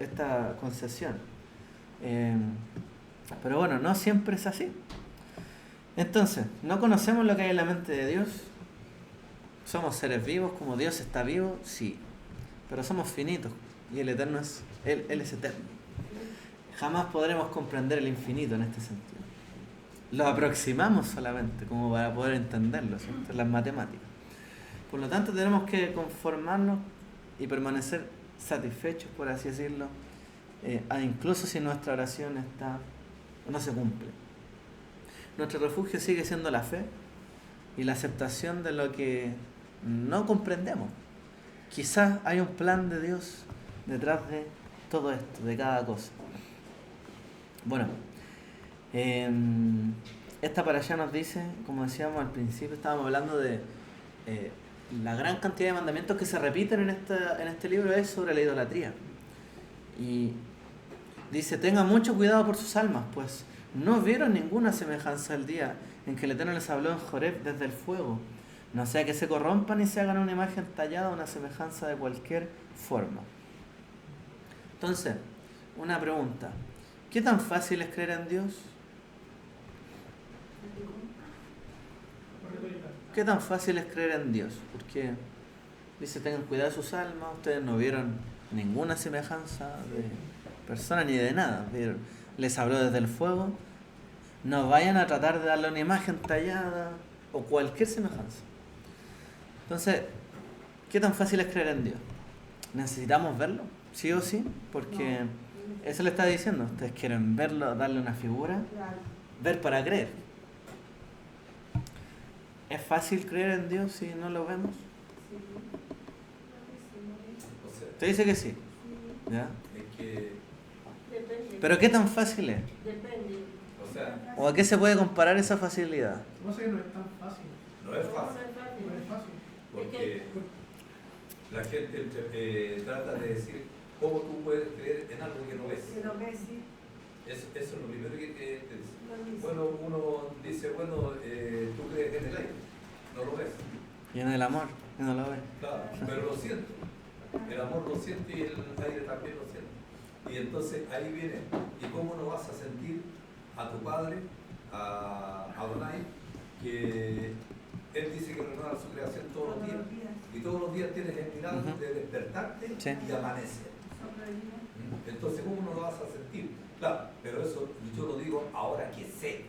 A: esta concesión? Pero bueno, no siempre es así. Entonces, ¿no conocemos lo que hay en la mente de Dios? ¿Somos seres vivos como Dios está vivo? Sí. Pero somos finitos y el eterno Él es eterno. Jamás podremos comprender el infinito en este sentido. Lo aproximamos solamente como para poder entenderlo, ¿cierto? En las matemáticas. Por lo tanto, tenemos que conformarnos y permanecer satisfechos, por así decirlo, incluso si nuestra oración no se cumple. Nuestro refugio sigue siendo la fe y la aceptación de lo que no comprendemos. Quizás hay un plan de Dios detrás de todo esto, de cada cosa. Bueno, esta parashá nos dice, como decíamos al principio, estábamos hablando de la gran cantidad de mandamientos que se repiten en este libro es sobre la idolatría. Y dice, tengan mucho cuidado por sus almas, pues no vieron ninguna semejanza el día en que el Eterno les habló en Joreb desde el fuego. No sea que se corrompan y se hagan una imagen tallada, una semejanza de cualquier forma. Entonces, una pregunta. ¿Qué tan fácil es creer en Dios? ¿Qué tan fácil es creer en Dios? Porque dice, tengan cuidado de sus almas, ustedes no vieron ninguna semejanza de persona ni de nada. Les habló desde el fuego. No vayan a tratar de darle una imagen tallada o cualquier semejanza. Entonces, ¿qué tan fácil es creer en Dios? ¿Necesitamos verlo? ¿Sí o sí? Porque eso le está diciendo. Ustedes quieren verlo, darle una figura. Ver para creer. ¿Es fácil creer en Dios si no lo vemos? Usted dice que sí. ¿Ya?
C: Es que...
E: Depende.
A: ¿Pero qué tan fácil es?
E: Depende.
C: O sea,
A: ¿O a qué se puede comparar esa facilidad?
B: No sé, no es tan fácil.
C: no es fácil.
B: No es fácil.
C: Porque la gente trata de decir cómo tú puedes creer en algo que no ves.
E: Que lo ves, sí.
C: Eso es lo primero que te dice.
E: Lo dice.
C: Bueno, uno dice, bueno, tú crees en el aire, no lo ves.
A: Y en el amor, que no lo ve.
C: Claro, pero lo siento. El amor lo siente y el aire también lo siente. Y entonces ahí viene, ¿y cómo no vas a sentir a tu padre, a Adonai, que él dice que renueva su creación todos los días? Y todos los días tienes el milagro de despertarte y amanecer. Entonces, ¿cómo no lo vas a sentir? Claro, pero eso yo lo digo ahora que sé.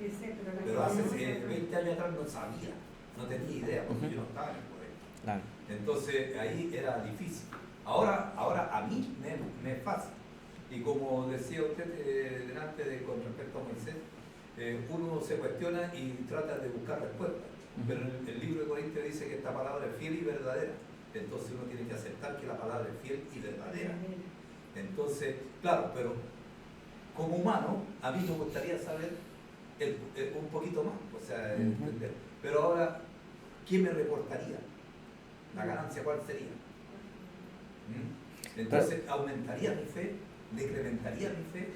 C: Pero hace 20 años atrás no sabía, no tenía idea, porque yo no estaba en el colegio.
A: Claro.
C: Entonces, ahí era difícil. Ahora a mí me es fácil. Y como decía usted con respecto a Moisés, uno se cuestiona y trata de buscar respuestas. Pero el libro de Corintios dice que esta palabra es fiel y verdadera. Entonces uno tiene que aceptar que la palabra es fiel y verdadera. Entonces, claro, pero como humano, a mí me gustaría saber un poquito más, o sea, entender. Pero ahora, ¿quién me reportaría? ¿La ganancia cuál sería? Entonces, ¿aumentaría mi fe? ¿Decrementaría mi fe?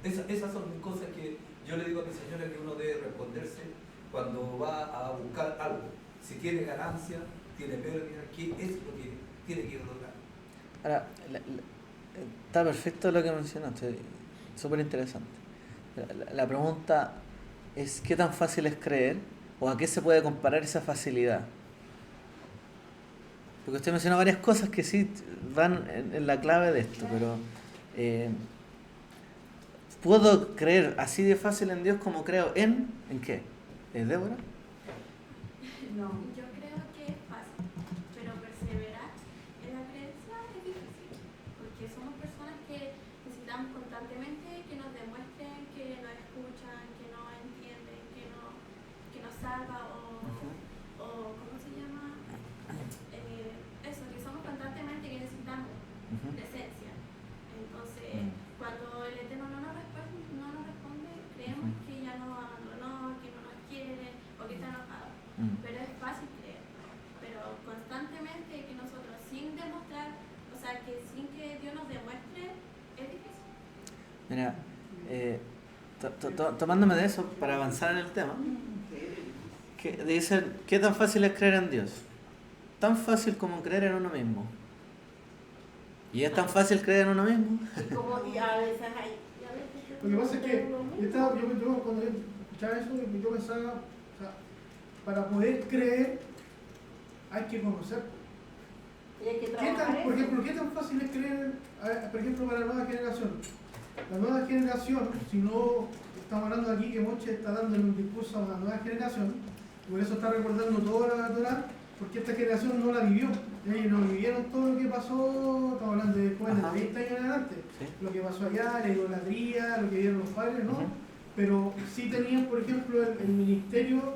C: Esas son cosas que yo le digo a mi señora que uno debe responderse cuando va a buscar algo. Si tiene ganancia, tiene pérdida, ¿qué es lo que tiene que lograr?
A: Ahora, está perfecto lo que mencionaste, súper interesante. La pregunta es, ¿qué tan fácil es creer? ¿O a qué se puede comparar esa facilidad? Porque usted mencionó varias cosas que sí van en la clave de esto, pero ¿puedo creer así de fácil en Dios como creo en qué? ¿Es Débora?
E: No, yo creo que es fácil, pero perseverar en la creencia es difícil, porque somos personas que necesitamos constantemente que nos demuestren que nos escuchan, que nos entienden, que nos salva o ¿cómo se llama? Eso, que somos constantemente que necesitamos presencia. Entonces, cuando el Eterno no nos responde, creemos que ya nos abandonó, que no nos quiere o que está enojado. Pero es fácil creer. Pero constantemente que nosotros, sin demostrar, o sea, que sin que Dios nos demuestre, es difícil.
A: Mira, tomándome de eso para avanzar en el tema, que dicen, ¿qué tan fácil es creer en Dios? Tan fácil como creer en uno mismo. ¿Y es tan fácil creer en uno mismo?
E: Y a veces hay.
B: Lo que pasa es que yo cuando escuchaba eso, yo pensaba, o sea, para poder creer hay que conocer.
E: Y hay que
B: Por ejemplo, ¿qué tan fácil es creer, por ejemplo, para la nueva generación? La nueva generación, si no estamos hablando aquí que Moche está dando un discurso a la nueva generación, por eso está recordando toda la Torá, porque esta generación no la vivió. Ellos no vivieron todo lo que pasó, estamos hablando de jóvenes de 20 años en adelante.
A: Sí.
B: Lo que pasó allá, la idolatría, lo que vieron los padres, ¿no? Pero sí tenían, por ejemplo, el ministerio,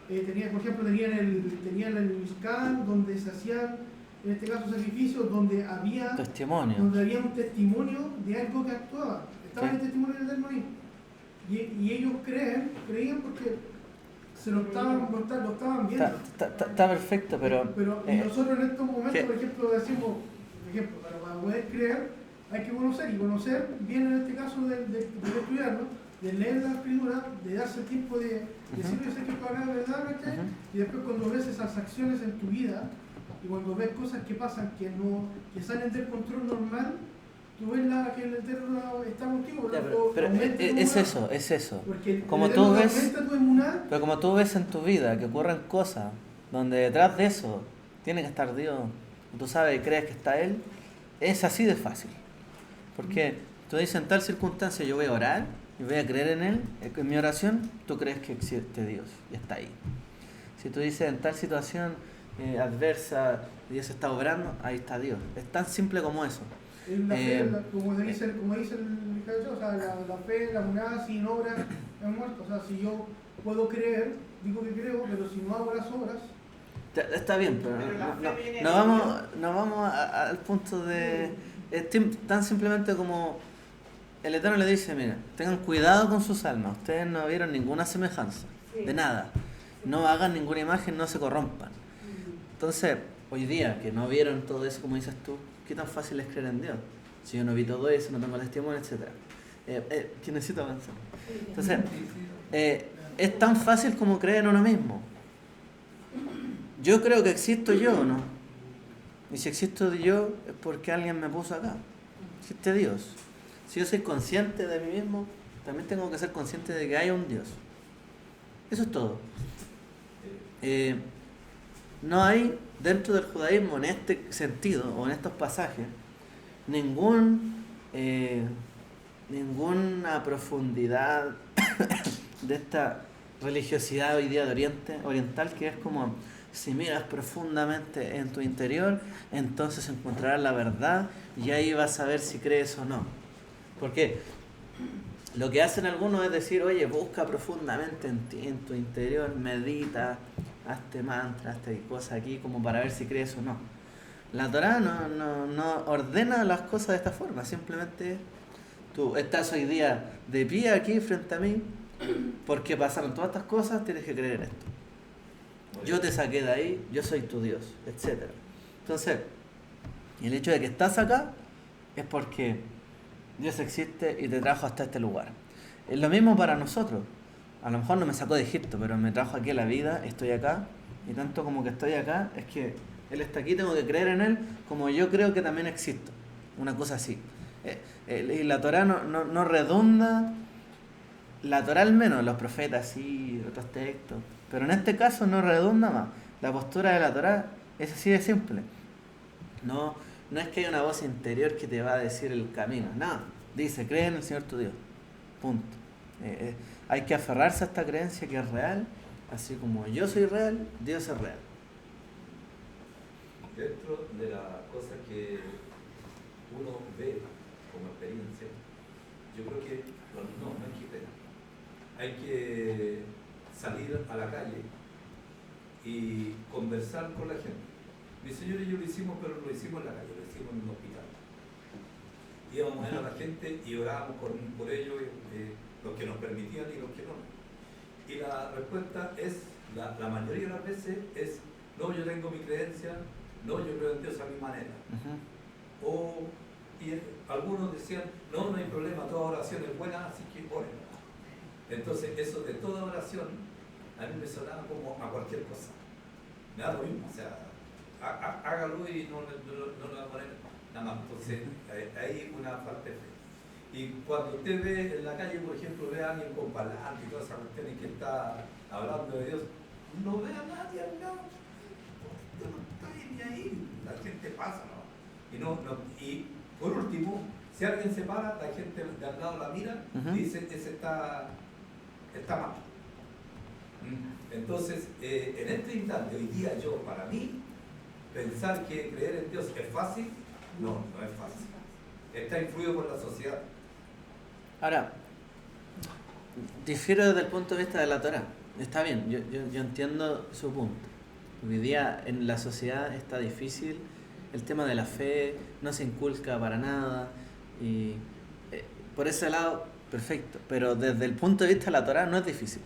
B: tenían el Mizcán, donde se hacían, en este caso, sacrificios, donde había
A: Testimonio.
B: un testimonio de algo que actuaba. Estaba el testimonio del Eterno ahí. Y ellos creían porque lo estaban viendo.
A: Está perfecto, pero
B: y nosotros en estos momentos, por ejemplo, decimos, para poder creer hay que conocer, y conocer viene en este caso de estudiar, ¿no? De leer la escritura, de darse el tiempo de decir, yo sé que esto habla de verdad, ¿cachai? Y después cuando ves esas acciones en tu vida, y cuando ves cosas que pasan que salen del control normal, tú ves que el Eterno está contigo.
A: pero es eso.
B: Porque
A: Como tú ves, pero como tú ves en tu vida que ocurren cosas donde detrás de eso tiene que estar Dios, tú sabes y crees que está Él, es así de fácil. Porque tú dices, en tal circunstancia yo voy a orar y voy a creer en Él, en mi oración, tú crees que existe Dios y está ahí. Si tú dices, en tal situación adversa, Dios está obrando, ahí está Dios. Es tan simple como eso.
B: La fe, como dice el Mijael, o sea, la fe, la monada sin obra es muerta. O sea, si yo puedo creer, digo que creo, pero si no hago las obras.
A: Está bien, pero no vamos al punto de. Es tan simplemente como el Eterno le dice: mira, tengan cuidado con sus almas, ustedes no vieron ninguna semejanza, de nada, no hagan ninguna imagen, no se corrompan. Entonces, hoy día que no vieron todo eso, como dices tú, ¿qué tan fácil es creer en Dios? Si yo no vi todo eso, no tengo testimonio, etc. Que necesito avanzar. Entonces, es tan fácil como creer en uno mismo. Yo creo que existo yo, ¿o no? Y si existo yo, es porque alguien me puso acá. Existe Dios. Si yo soy consciente de mí mismo, también tengo que ser consciente de que hay un Dios. Eso es todo. No hay dentro del judaísmo, en este sentido, o en estos pasajes, ninguna profundidad de esta religiosidad hoy día de oriental, que es como, si miras profundamente en tu interior, entonces encontrarás la verdad y ahí vas a ver si crees o no. Porque lo que hacen algunos es decir, oye, busca profundamente en ti, en tu interior, medita, hazte mantra, hazte cosas aquí como para ver si crees o no. La Torá no ordena las cosas de esta forma, simplemente tú estás hoy día de pie aquí frente a mí porque pasaron todas estas cosas, tienes que creer en esto. Yo te saqué de ahí, yo soy tu Dios, etc. Entonces, el hecho de que estás acá es porque Dios existe y te trajo hasta este lugar. Es lo mismo para nosotros. A lo mejor no me sacó de Egipto, pero me trajo aquí a la vida, estoy acá, y tanto como que estoy acá, es que Él está aquí, tengo que creer en Él como yo creo que también existo. Una cosa así. Y la Torá no redunda, la Torá al menos, los profetas sí, otros textos, pero en este caso no redunda más. La postura de la Torá es así de simple. No, no es que haya una voz interior que te va a decir el camino. No, dice, cree en el Señor tu Dios. Punto. Hay que aferrarse a esta creencia que es real, así como yo soy real, Dios es real.
C: Dentro de las cosas que uno ve como experiencia, yo creo que no hay que ver. Hay que salir a la calle y conversar con la gente. Mi señor y yo lo hicimos, pero lo hicimos en la calle, lo hicimos en un hospital. Íbamos a ver a la gente y orábamos por ellos, los que nos permitían y los que no. Y la respuesta es, la mayoría de las veces es, no, yo tengo mi creencia, no, yo creo en Dios a mi manera. Y algunos decían, no hay problema, toda oración es buena, así que oren. Entonces, eso de toda oración, a mí me sonaba como a cualquier cosa. Me da lo mismo, o sea, hágalo y no lo va a poner nada más. Entonces, hay una falta de fe. Y cuando usted ve en la calle, por ejemplo, ve a alguien con parlante y todas esas cuestiones que está hablando de Dios, no ve a nadie al lado. Usted no está ni ahí, la gente pasa, ¿no? Y por último, si alguien se para, la gente de al lado la mira y dice, ese está mal. Entonces, en este instante, hoy día yo, para mí, pensar que creer en Dios es fácil, no es fácil. Está influido por la sociedad.
A: Ahora, difiero desde el punto de vista de la Torá. Está bien, yo entiendo su punto. Hoy día en la sociedad está difícil, el tema de la fe no se inculca para nada, y por ese lado, perfecto. Pero desde el punto de vista de la Torá no es difícil.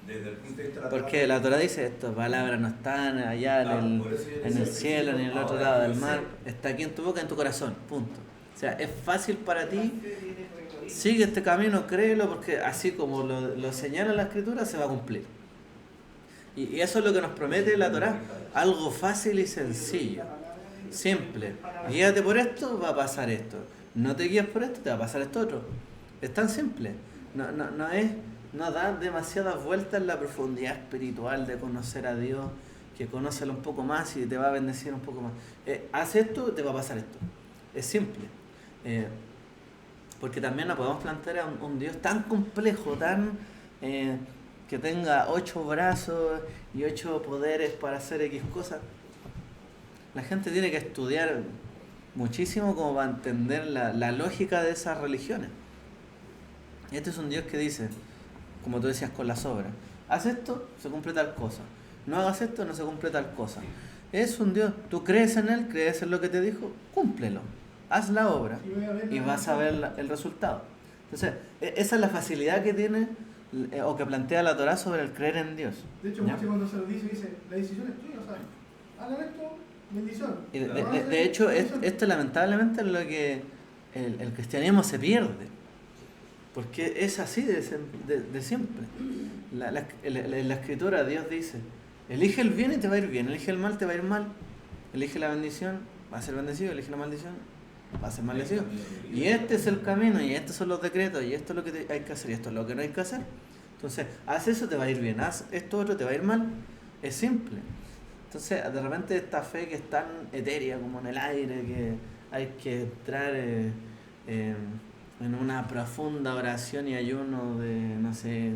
C: Desde el punto de vista de
A: Porque la Torá dice, estas palabras no están allá en el cielo ni en el otro lado del mar, está aquí en tu boca, en tu corazón, punto. O sea, es fácil para ti, sigue este camino, créelo, porque así como lo señala la Escritura, se va a cumplir. Y eso es lo que nos promete la Torá, algo fácil y sencillo, simple. Guíate por esto, va a pasar esto. No te guías por esto, te va a pasar esto otro. Es tan simple. No da demasiadas vueltas en la profundidad espiritual de conocer a Dios, que conócelo un poco más y te va a bendecir un poco más. Haz esto, te va a pasar esto. Es simple. Porque también no podemos plantear a un Dios tan complejo, que tenga 8 brazos y 8 poderes para hacer X cosas. La gente tiene que estudiar muchísimo como para entender la lógica de esas religiones. Este es un Dios que dice, como tú decías con las obras, haz esto, se cumple tal cosa. No hagas esto, no se cumple tal cosa. Es un Dios, tú crees en Él, crees en lo que te dijo, cúmplelo. Haz la obra y vas a ver el resultado. Entonces, esa es la facilidad que tiene o que plantea la Torá sobre el creer en Dios.
B: De hecho, cuando se lo dice, la decisión es tuya, o sea, hagan esto, bendición.
A: Y de hecho, esto lamentablemente es lo que el cristianismo se pierde. Porque es así de siempre. En la Escritura Dios dice, elige el bien y te va a ir bien, elige el mal, te va a ir mal. Elige la bendición, va a ser bendecido, elige la maldición, va a ser maldecido. Y este es el camino, y estos son los decretos, y esto es lo que hay que hacer, y esto es lo que no hay que hacer. Entonces, haz eso, te va a ir bien, haz esto otro, te va a ir mal. Es simple. Entonces, de repente esta fe que es tan etérea como en el aire, que hay que entrar en una profunda oración y ayuno de, no sé,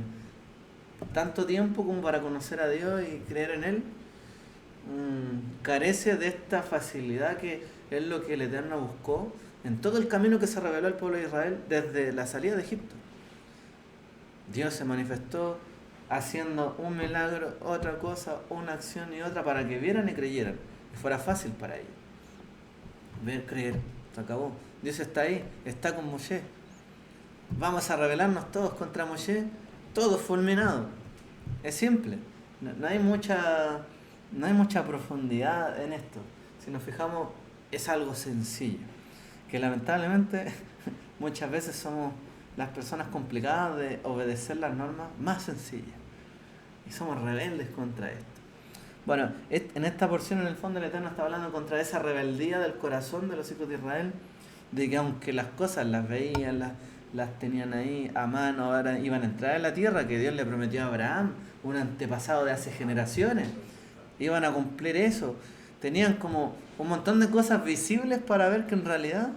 A: tanto tiempo como para conocer a Dios y creer en Él, carece de esta facilidad que es lo que el Eterno buscó en todo el camino que se reveló al pueblo de Israel desde la salida de Egipto. Dios se manifestó haciendo un milagro, otra cosa, una acción y otra para que vieran y creyeran, y fuera fácil para ellos. Ver, creer, se acabó. Dios está ahí, está con Moshe. Vamos a rebelarnos todos contra Moshe, todos fulminados. Es simple, no hay mucha profundidad en esto. Si nos fijamos, es algo sencillo, que lamentablemente muchas veces somos las personas complicadas de obedecer las normas más sencillas y somos rebeldes contra esto. Bueno, en esta porción en el fondo el Eterno está hablando contra esa rebeldía del corazón de los hijos de Israel, de que aunque las cosas las veían, las tenían ahí a mano, ahora iban a entrar en la tierra que Dios le prometió a Abraham, un antepasado de hace generaciones, iban a cumplir eso, tenían como un montón de cosas visibles para ver que en realidad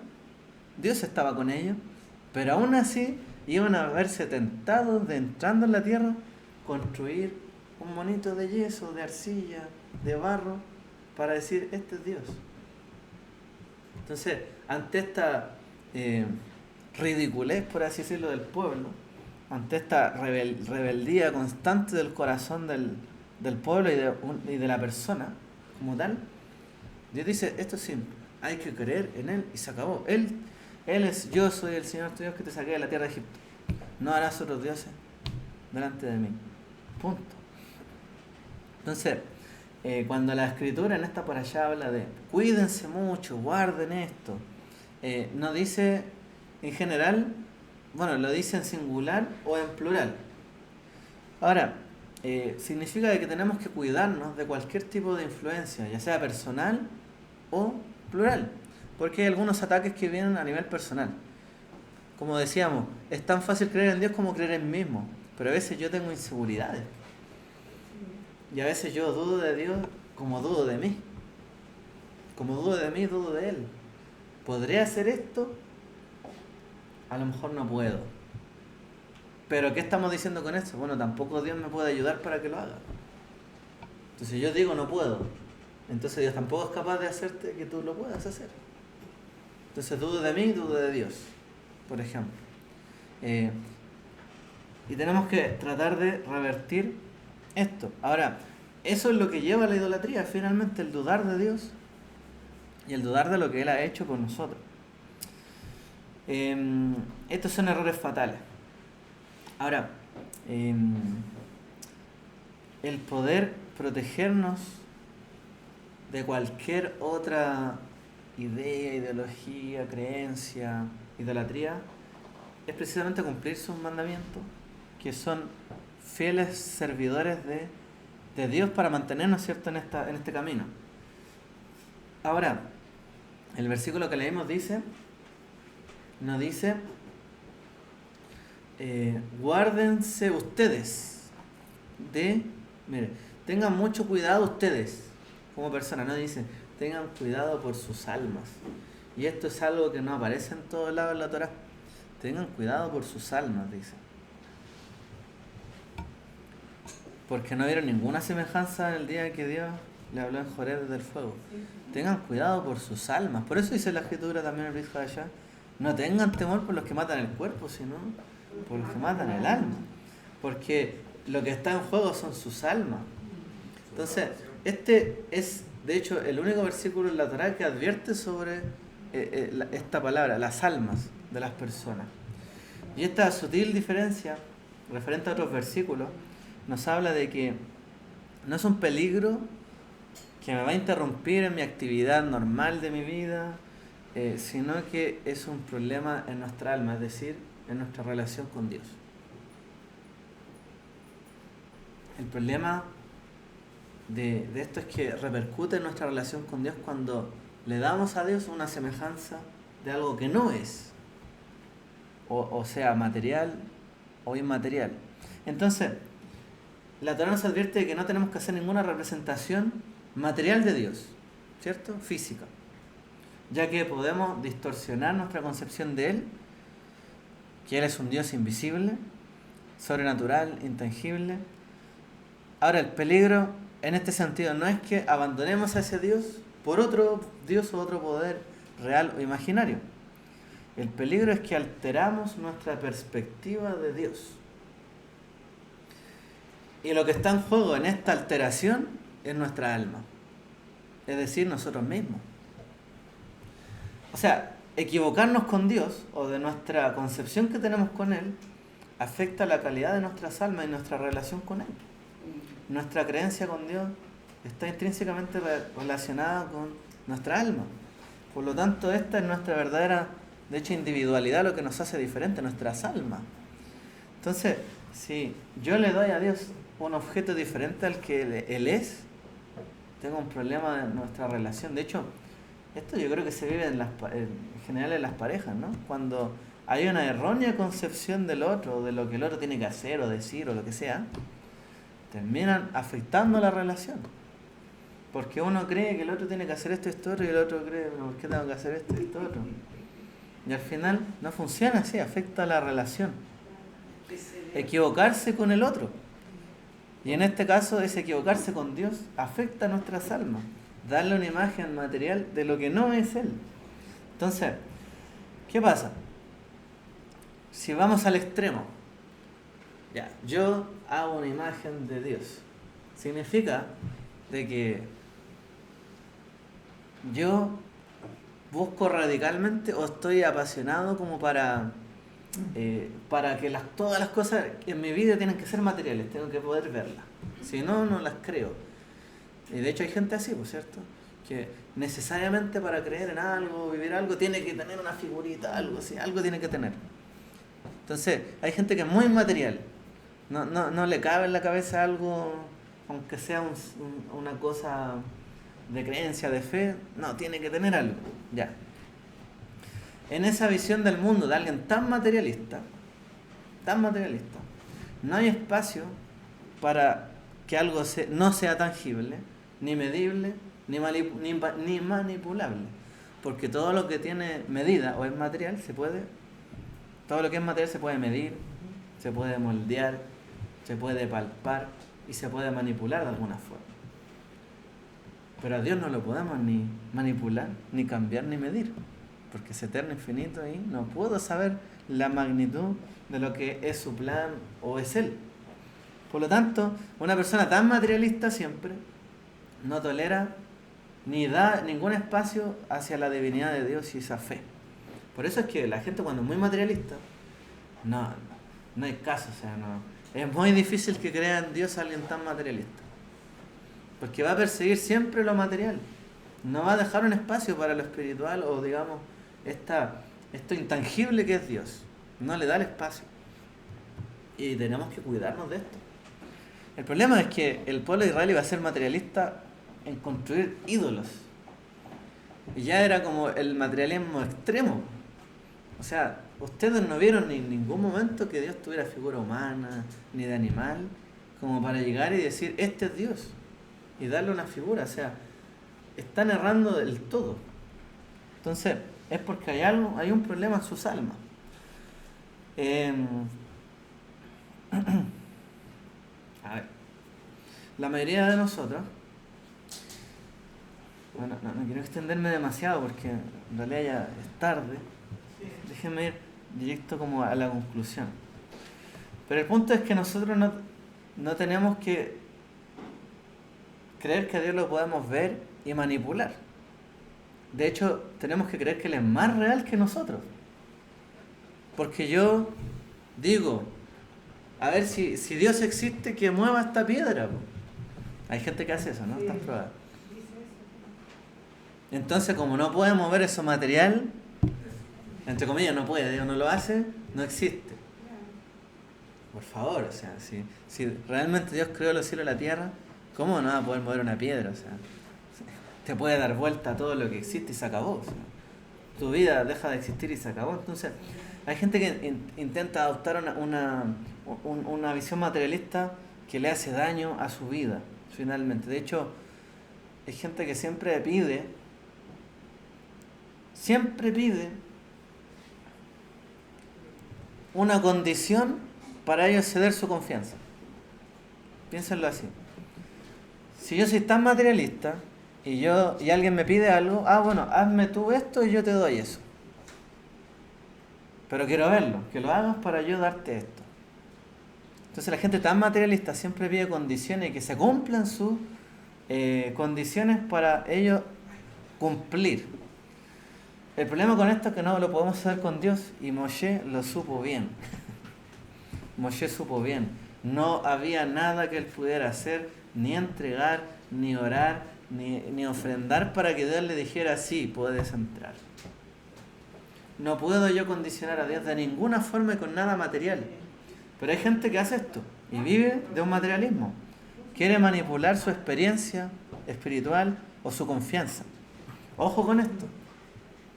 A: Dios estaba con ellos, pero aún así iban a verse tentados de, entrando en la tierra, construir un monito de yeso, de arcilla, de barro, para decir, este es Dios. Entonces, ante esta ridiculez, por así decirlo, del pueblo, ante esta rebeldía constante del corazón del pueblo y de la persona como tal, Dios dice, esto es simple, hay que creer en Él y se acabó. Él es, yo soy el Señor tu Dios que te saqué de la tierra de Egipto. No harás otros dioses delante de mí. Punto. Entonces, cuando la Escritura en esta por allá habla de cuídense mucho, guarden esto, no dice en general, bueno, lo dice en singular o en plural. Ahora, significa de que tenemos que cuidarnos de cualquier tipo de influencia, ya sea personal o plural, porque hay algunos ataques que vienen a nivel personal. Como decíamos, es tan fácil creer en Dios como creer en mí mismo, pero a veces yo tengo inseguridades. Y a veces yo dudo de Dios como dudo de mí. Como dudo de mí, dudo de Él. ¿Podré hacer esto? A lo mejor no puedo. ¿Pero qué estamos diciendo con esto? Bueno, tampoco Dios me puede ayudar para que lo haga. Entonces yo digo no puedo. Entonces Dios tampoco es capaz de hacerte que tú lo puedas hacer. Entonces dudo de mí, dudo de Dios, por ejemplo. Y tenemos que tratar de revertir esto. Ahora, eso es lo que lleva a la idolatría, finalmente, el dudar de Dios y el dudar de lo que Él ha hecho por nosotros. Estos son errores fatales. Ahora, el poder protegernos de cualquier otra idea, ideología, creencia, idolatría, es precisamente cumplir sus mandamientos, que son fieles servidores de Dios para mantenernos, ¿cierto?, en este camino. Ahora, el versículo que leímos nos dice, guárdense ustedes mire, tengan mucho cuidado ustedes como personas, no dice, tengan cuidado por sus almas. Y esto es algo que no aparece en todos lados en la Torá. Tengan cuidado por sus almas, dice. Porque no vieron ninguna semejanza en el día que Dios le habló en Joré desde el fuego. Tengan cuidado por sus almas. Por eso dice la Escritura también en el Brit Hadashah, no tengan temor por los que matan el cuerpo, sino por los que matan el alma. Porque lo que está en juego son sus almas. Entonces, este es, de hecho, el único versículo en la Torá que advierte sobre esta palabra, las almas de las personas. Y esta sutil diferencia, referente a otros versículos, nos habla de que no es un peligro que me va a interrumpir en mi actividad normal de mi vida, sino que es un problema en nuestra alma, es decir, en nuestra relación con Dios. El problema de esto es que repercute en nuestra relación con Dios cuando le damos a Dios una semejanza de algo que no es, o sea, material o inmaterial. Entonces, la Torá nos advierte de que no tenemos que hacer ninguna representación material de Dios, ¿cierto? Física, ya que podemos distorsionar nuestra concepción de Él, que Él es un Dios invisible, sobrenatural, intangible. Ahora, el peligro en este sentido no es que abandonemos a ese Dios por otro Dios o otro poder real o imaginario. El peligro es que alteramos nuestra perspectiva de Dios. Y lo que está en juego en esta alteración es nuestra alma, es decir, nosotros mismos. O sea, equivocarnos con Dios o de nuestra concepción que tenemos con Él afecta la calidad de nuestras almas y nuestra relación con Él. Nuestra creencia con Dios está intrínsecamente relacionada con nuestra alma. Por lo tanto, esta es nuestra verdadera, de hecho, individualidad, lo que nos hace diferente, nuestras almas. Entonces, si yo le doy a Dios un objeto diferente al que Él es, tengo un problema en nuestra relación. De hecho, esto yo creo que se vive en general en las parejas, ¿no? Cuando hay una errónea concepción del otro, de lo que el otro tiene que hacer o decir o lo que sea, terminan afectando la relación. Porque uno cree que el otro tiene que hacer esto y esto otro, y el otro cree, no, ¿por qué tengo que hacer esto y esto otro? Y al final no funciona así, afecta a la relación. Equivocarse con el otro. Y en este caso, ese equivocarse con Dios afecta a nuestras almas. Darle una imagen material de lo que no es Él. Entonces, ¿qué pasa? Si vamos al extremo, ya, yo hago una imagen de Dios. Significa de que yo busco radicalmente o estoy apasionado como para que todas las cosas en mi vida tienen que ser materiales, tengo que poder verlas. Si no, no las creo. Y de hecho hay gente así, ¿por cierto? Que necesariamente para creer en algo, vivir algo, tiene que tener una figurita, algo así, algo tiene que tener. Entonces, hay gente que es muy material. No le cabe en la cabeza algo, aunque sea una cosa de creencia, de fe, no, tiene que tener algo. Ya. En esa visión del mundo de alguien tan materialista, no hay espacio para que algo no sea tangible, ni medible, ni manipulable. Porque todo lo que tiene medida o es material todo lo que es material se puede medir, se puede moldear, se puede palpar y se puede manipular de alguna forma. Pero a Dios no lo podemos ni manipular, ni cambiar, ni medir, porque es eterno, infinito y no puedo saber la magnitud de lo que es su plan o es Él. Por lo tanto, una persona tan materialista siempre no tolera ni da ningún espacio hacia la divinidad de Dios y esa fe. Por eso es que la gente cuando es muy materialista, no hay caso, o sea, no. Es muy difícil que crea en Dios a alguien tan materialista. Porque va a perseguir siempre lo material. No va a dejar un espacio para lo espiritual o, digamos, esto intangible que es Dios. No le da el espacio. Y tenemos que cuidarnos de esto. El problema es que el pueblo de Israel iba a ser materialista en construir ídolos. Y ya era como el materialismo extremo. O sea, ustedes no vieron en ningún momento que Dios tuviera figura humana, ni de animal, como para llegar y decir, este es Dios. Y darle una figura, o sea, están errando del todo. Entonces, es porque hay un problema en sus almas. A ver, la mayoría de nosotros, bueno, no quiero extenderme demasiado porque en realidad ya es tarde, déjenme ir directo como a la conclusión. Pero el punto es que nosotros no tenemos que creer que a Dios lo podemos ver y manipular. De hecho, tenemos que creer que Él es más real que nosotros. Porque yo digo, a ver si Dios existe, que mueva esta piedra. Hay gente que hace eso, ¿no? Están probadas. Entonces, como no puede mover eso material, entre comillas, no puede, Dios no lo hace, no existe. Por favor, o sea, si realmente Dios creó los cielos y la tierra, ¿cómo no va a poder mover una piedra? O sea, te puede dar vuelta a todo lo que existe y se acabó. O sea, tu vida deja de existir y se acabó. Entonces, hay gente que intenta adoptar una visión materialista que le hace daño a su vida, finalmente. De hecho, hay gente que siempre pide una condición para ellos ceder su confianza. Piénsenlo así. Si yo soy tan materialista y alguien me pide algo, bueno, hazme tú esto y yo te doy eso. Pero quiero verlo, que lo hagas para yo darte esto. Entonces la gente tan materialista siempre pide condiciones y que se cumplan sus condiciones para ellos cumplir. El problema con esto es que no lo podemos hacer con Dios y Moshe lo supo bien. Moshe supo bien. No había nada que él pudiera hacer, ni entregar, ni orar, ni ofrendar para que Dios le dijera, sí, puedes entrar. No puedo yo condicionar a Dios de ninguna forma y con nada material. Pero hay gente que hace esto y vive de un materialismo. Quiere manipular su experiencia espiritual o su confianza. Ojo con esto.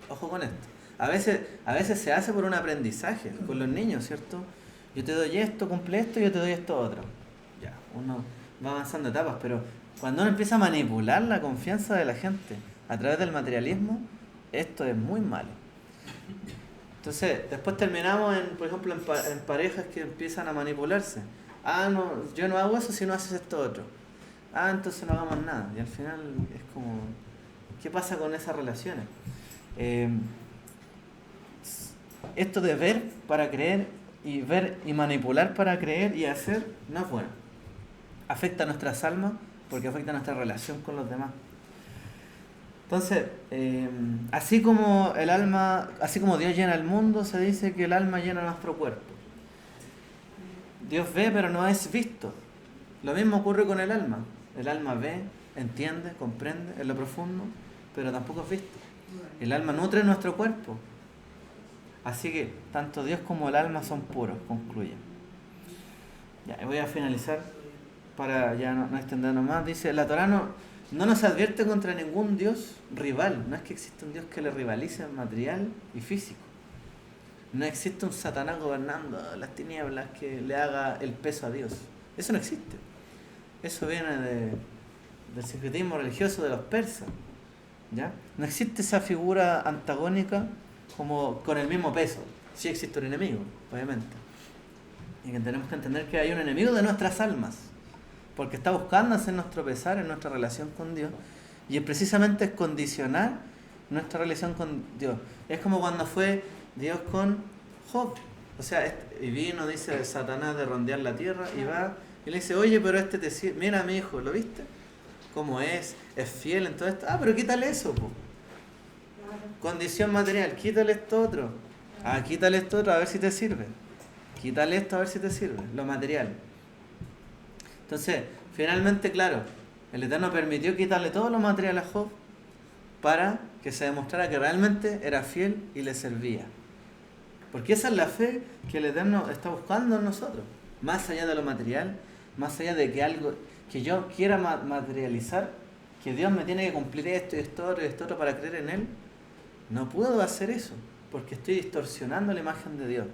A: Ojo con esto. A veces se hace por un aprendizaje con los niños, ¿cierto? Yo te doy esto, cumple esto, yo te doy esto otro. Ya, uno va avanzando etapas, pero Cuando uno empieza a manipular la confianza de la gente a través del materialismo, esto es muy malo. Entonces, después terminamos, por ejemplo, en parejas que empiezan a manipularse. No, yo no hago eso si no haces esto otro. Entonces no hagamos nada. Y al final es como, ¿qué pasa con esas relaciones? Esto de ver para creer y ver y manipular para creer y hacer no es bueno. Afecta a nuestras almas porque afecta a nuestra relación con los demás. Entonces, así como Dios llena el mundo, se dice que el alma llena nuestro cuerpo. Dios ve, pero no es visto. Lo mismo ocurre con el alma. El alma ve, entiende, comprende en lo profundo, pero tampoco es visto. El alma nutre nuestro cuerpo. Así que tanto Dios como el alma son puros, concluyen. Ya, voy a finalizar para ya no extendernos más. Dice, la Torá no nos advierte contra ningún Dios rival. No es que exista un Dios que le rivalice en material y físico. No existe un Satanás gobernando las tinieblas que le haga el peso a Dios. Eso no existe. Eso viene del secretismo religioso de los persas. ¿Ya? No existe esa figura antagónica como con el mismo peso. Sí existe un enemigo, obviamente. Y que tenemos que entender que hay un enemigo de nuestras almas. Porque está buscando hacernos tropezar en nuestra relación con Dios. Y es precisamente condicionar nuestra relación con Dios. Es como cuando fue Dios con Job. O sea, y vino, dice Satanás, de rondear la tierra y va y le dice, oye, pero te sirve. Mira, mi hijo, ¿lo viste? ¿Cómo es? Es fiel en todo esto. Pero quítale eso, po. Condición material, quítale esto otro. Quítale esto otro a ver si te sirve. Quítale esto a ver si te sirve. Lo material. Entonces, finalmente, claro, el Eterno permitió quitarle todo lo material a Job para que se demostrara que realmente era fiel y le servía. Porque esa es la fe que el Eterno está buscando en nosotros. Más allá de lo material, más allá de que algo que yo quiera materializar, que Dios me tiene que cumplir esto y esto otro y esto otro para creer en Él, no puedo hacer eso, porque estoy distorsionando la imagen de Dios.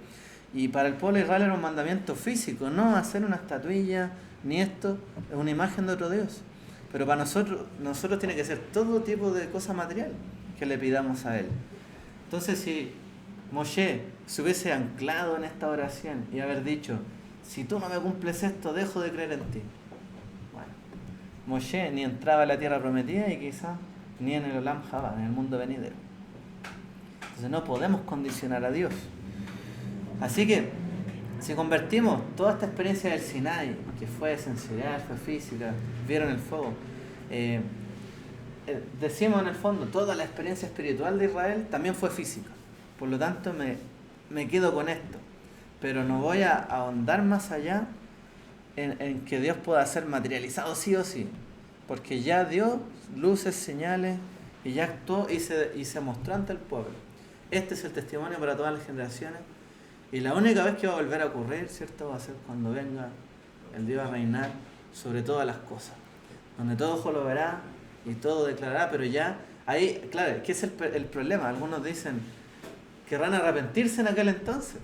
A: Y para el pueblo de Israel era un mandamiento físico, no hacer una estatuilla, ni esto, es una imagen de otro Dios. Pero para nosotros tiene que ser todo tipo de cosa material que le pidamos a Él. Entonces, si Moshe se hubiese anclado en esta oración y haber dicho, si tú no me cumples esto, dejo de creer en ti. Bueno, Moshe ni entraba a la tierra prometida y quizás ni en el Olam Jabá, en el mundo venidero. Entonces no podemos condicionar a Dios. Así que, si convertimos toda esta experiencia del Sinai, que fue sensorial, fue física, vieron el fuego, decimos en el fondo, toda la experiencia espiritual de Israel también fue física. Por lo tanto, me quedo con esto. Pero no voy a ahondar más allá en que Dios pueda ser materializado sí o sí. Porque ya dio luces, señales, y ya actuó y se mostró ante el pueblo. Este es el testimonio para todas las generaciones. Y la única vez que va a volver a ocurrir, ¿cierto? Va a ser cuando venga el Dios a reinar sobre todas las cosas. Donde todo ojo lo verá y todo declarará, pero ya ahí, claro, ¿qué es el problema? Algunos dicen, querrán arrepentirse en aquel entonces.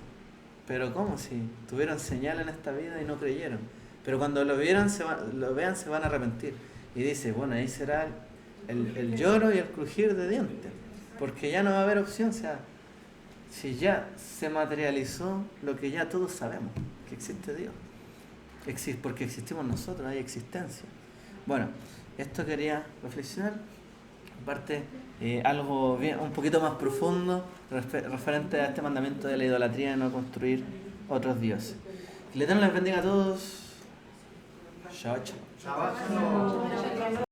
A: Pero ¿cómo? Si tuvieron señal en esta vida y no creyeron. Pero cuando lo vean se van a arrepentir. Y dice, bueno, ahí será el lloro y el crujir de dientes. Porque ya no va a haber opción, o sea, si ya se materializó lo que ya todos sabemos, que existe Dios. Porque existimos nosotros, hay existencia. Bueno, esto quería reflexionar. Aparte, algo un poquito más profundo referente a este mandamiento de la idolatría de no construir otros dioses. Que el Eterno les bendiga a todos. Chao, chao.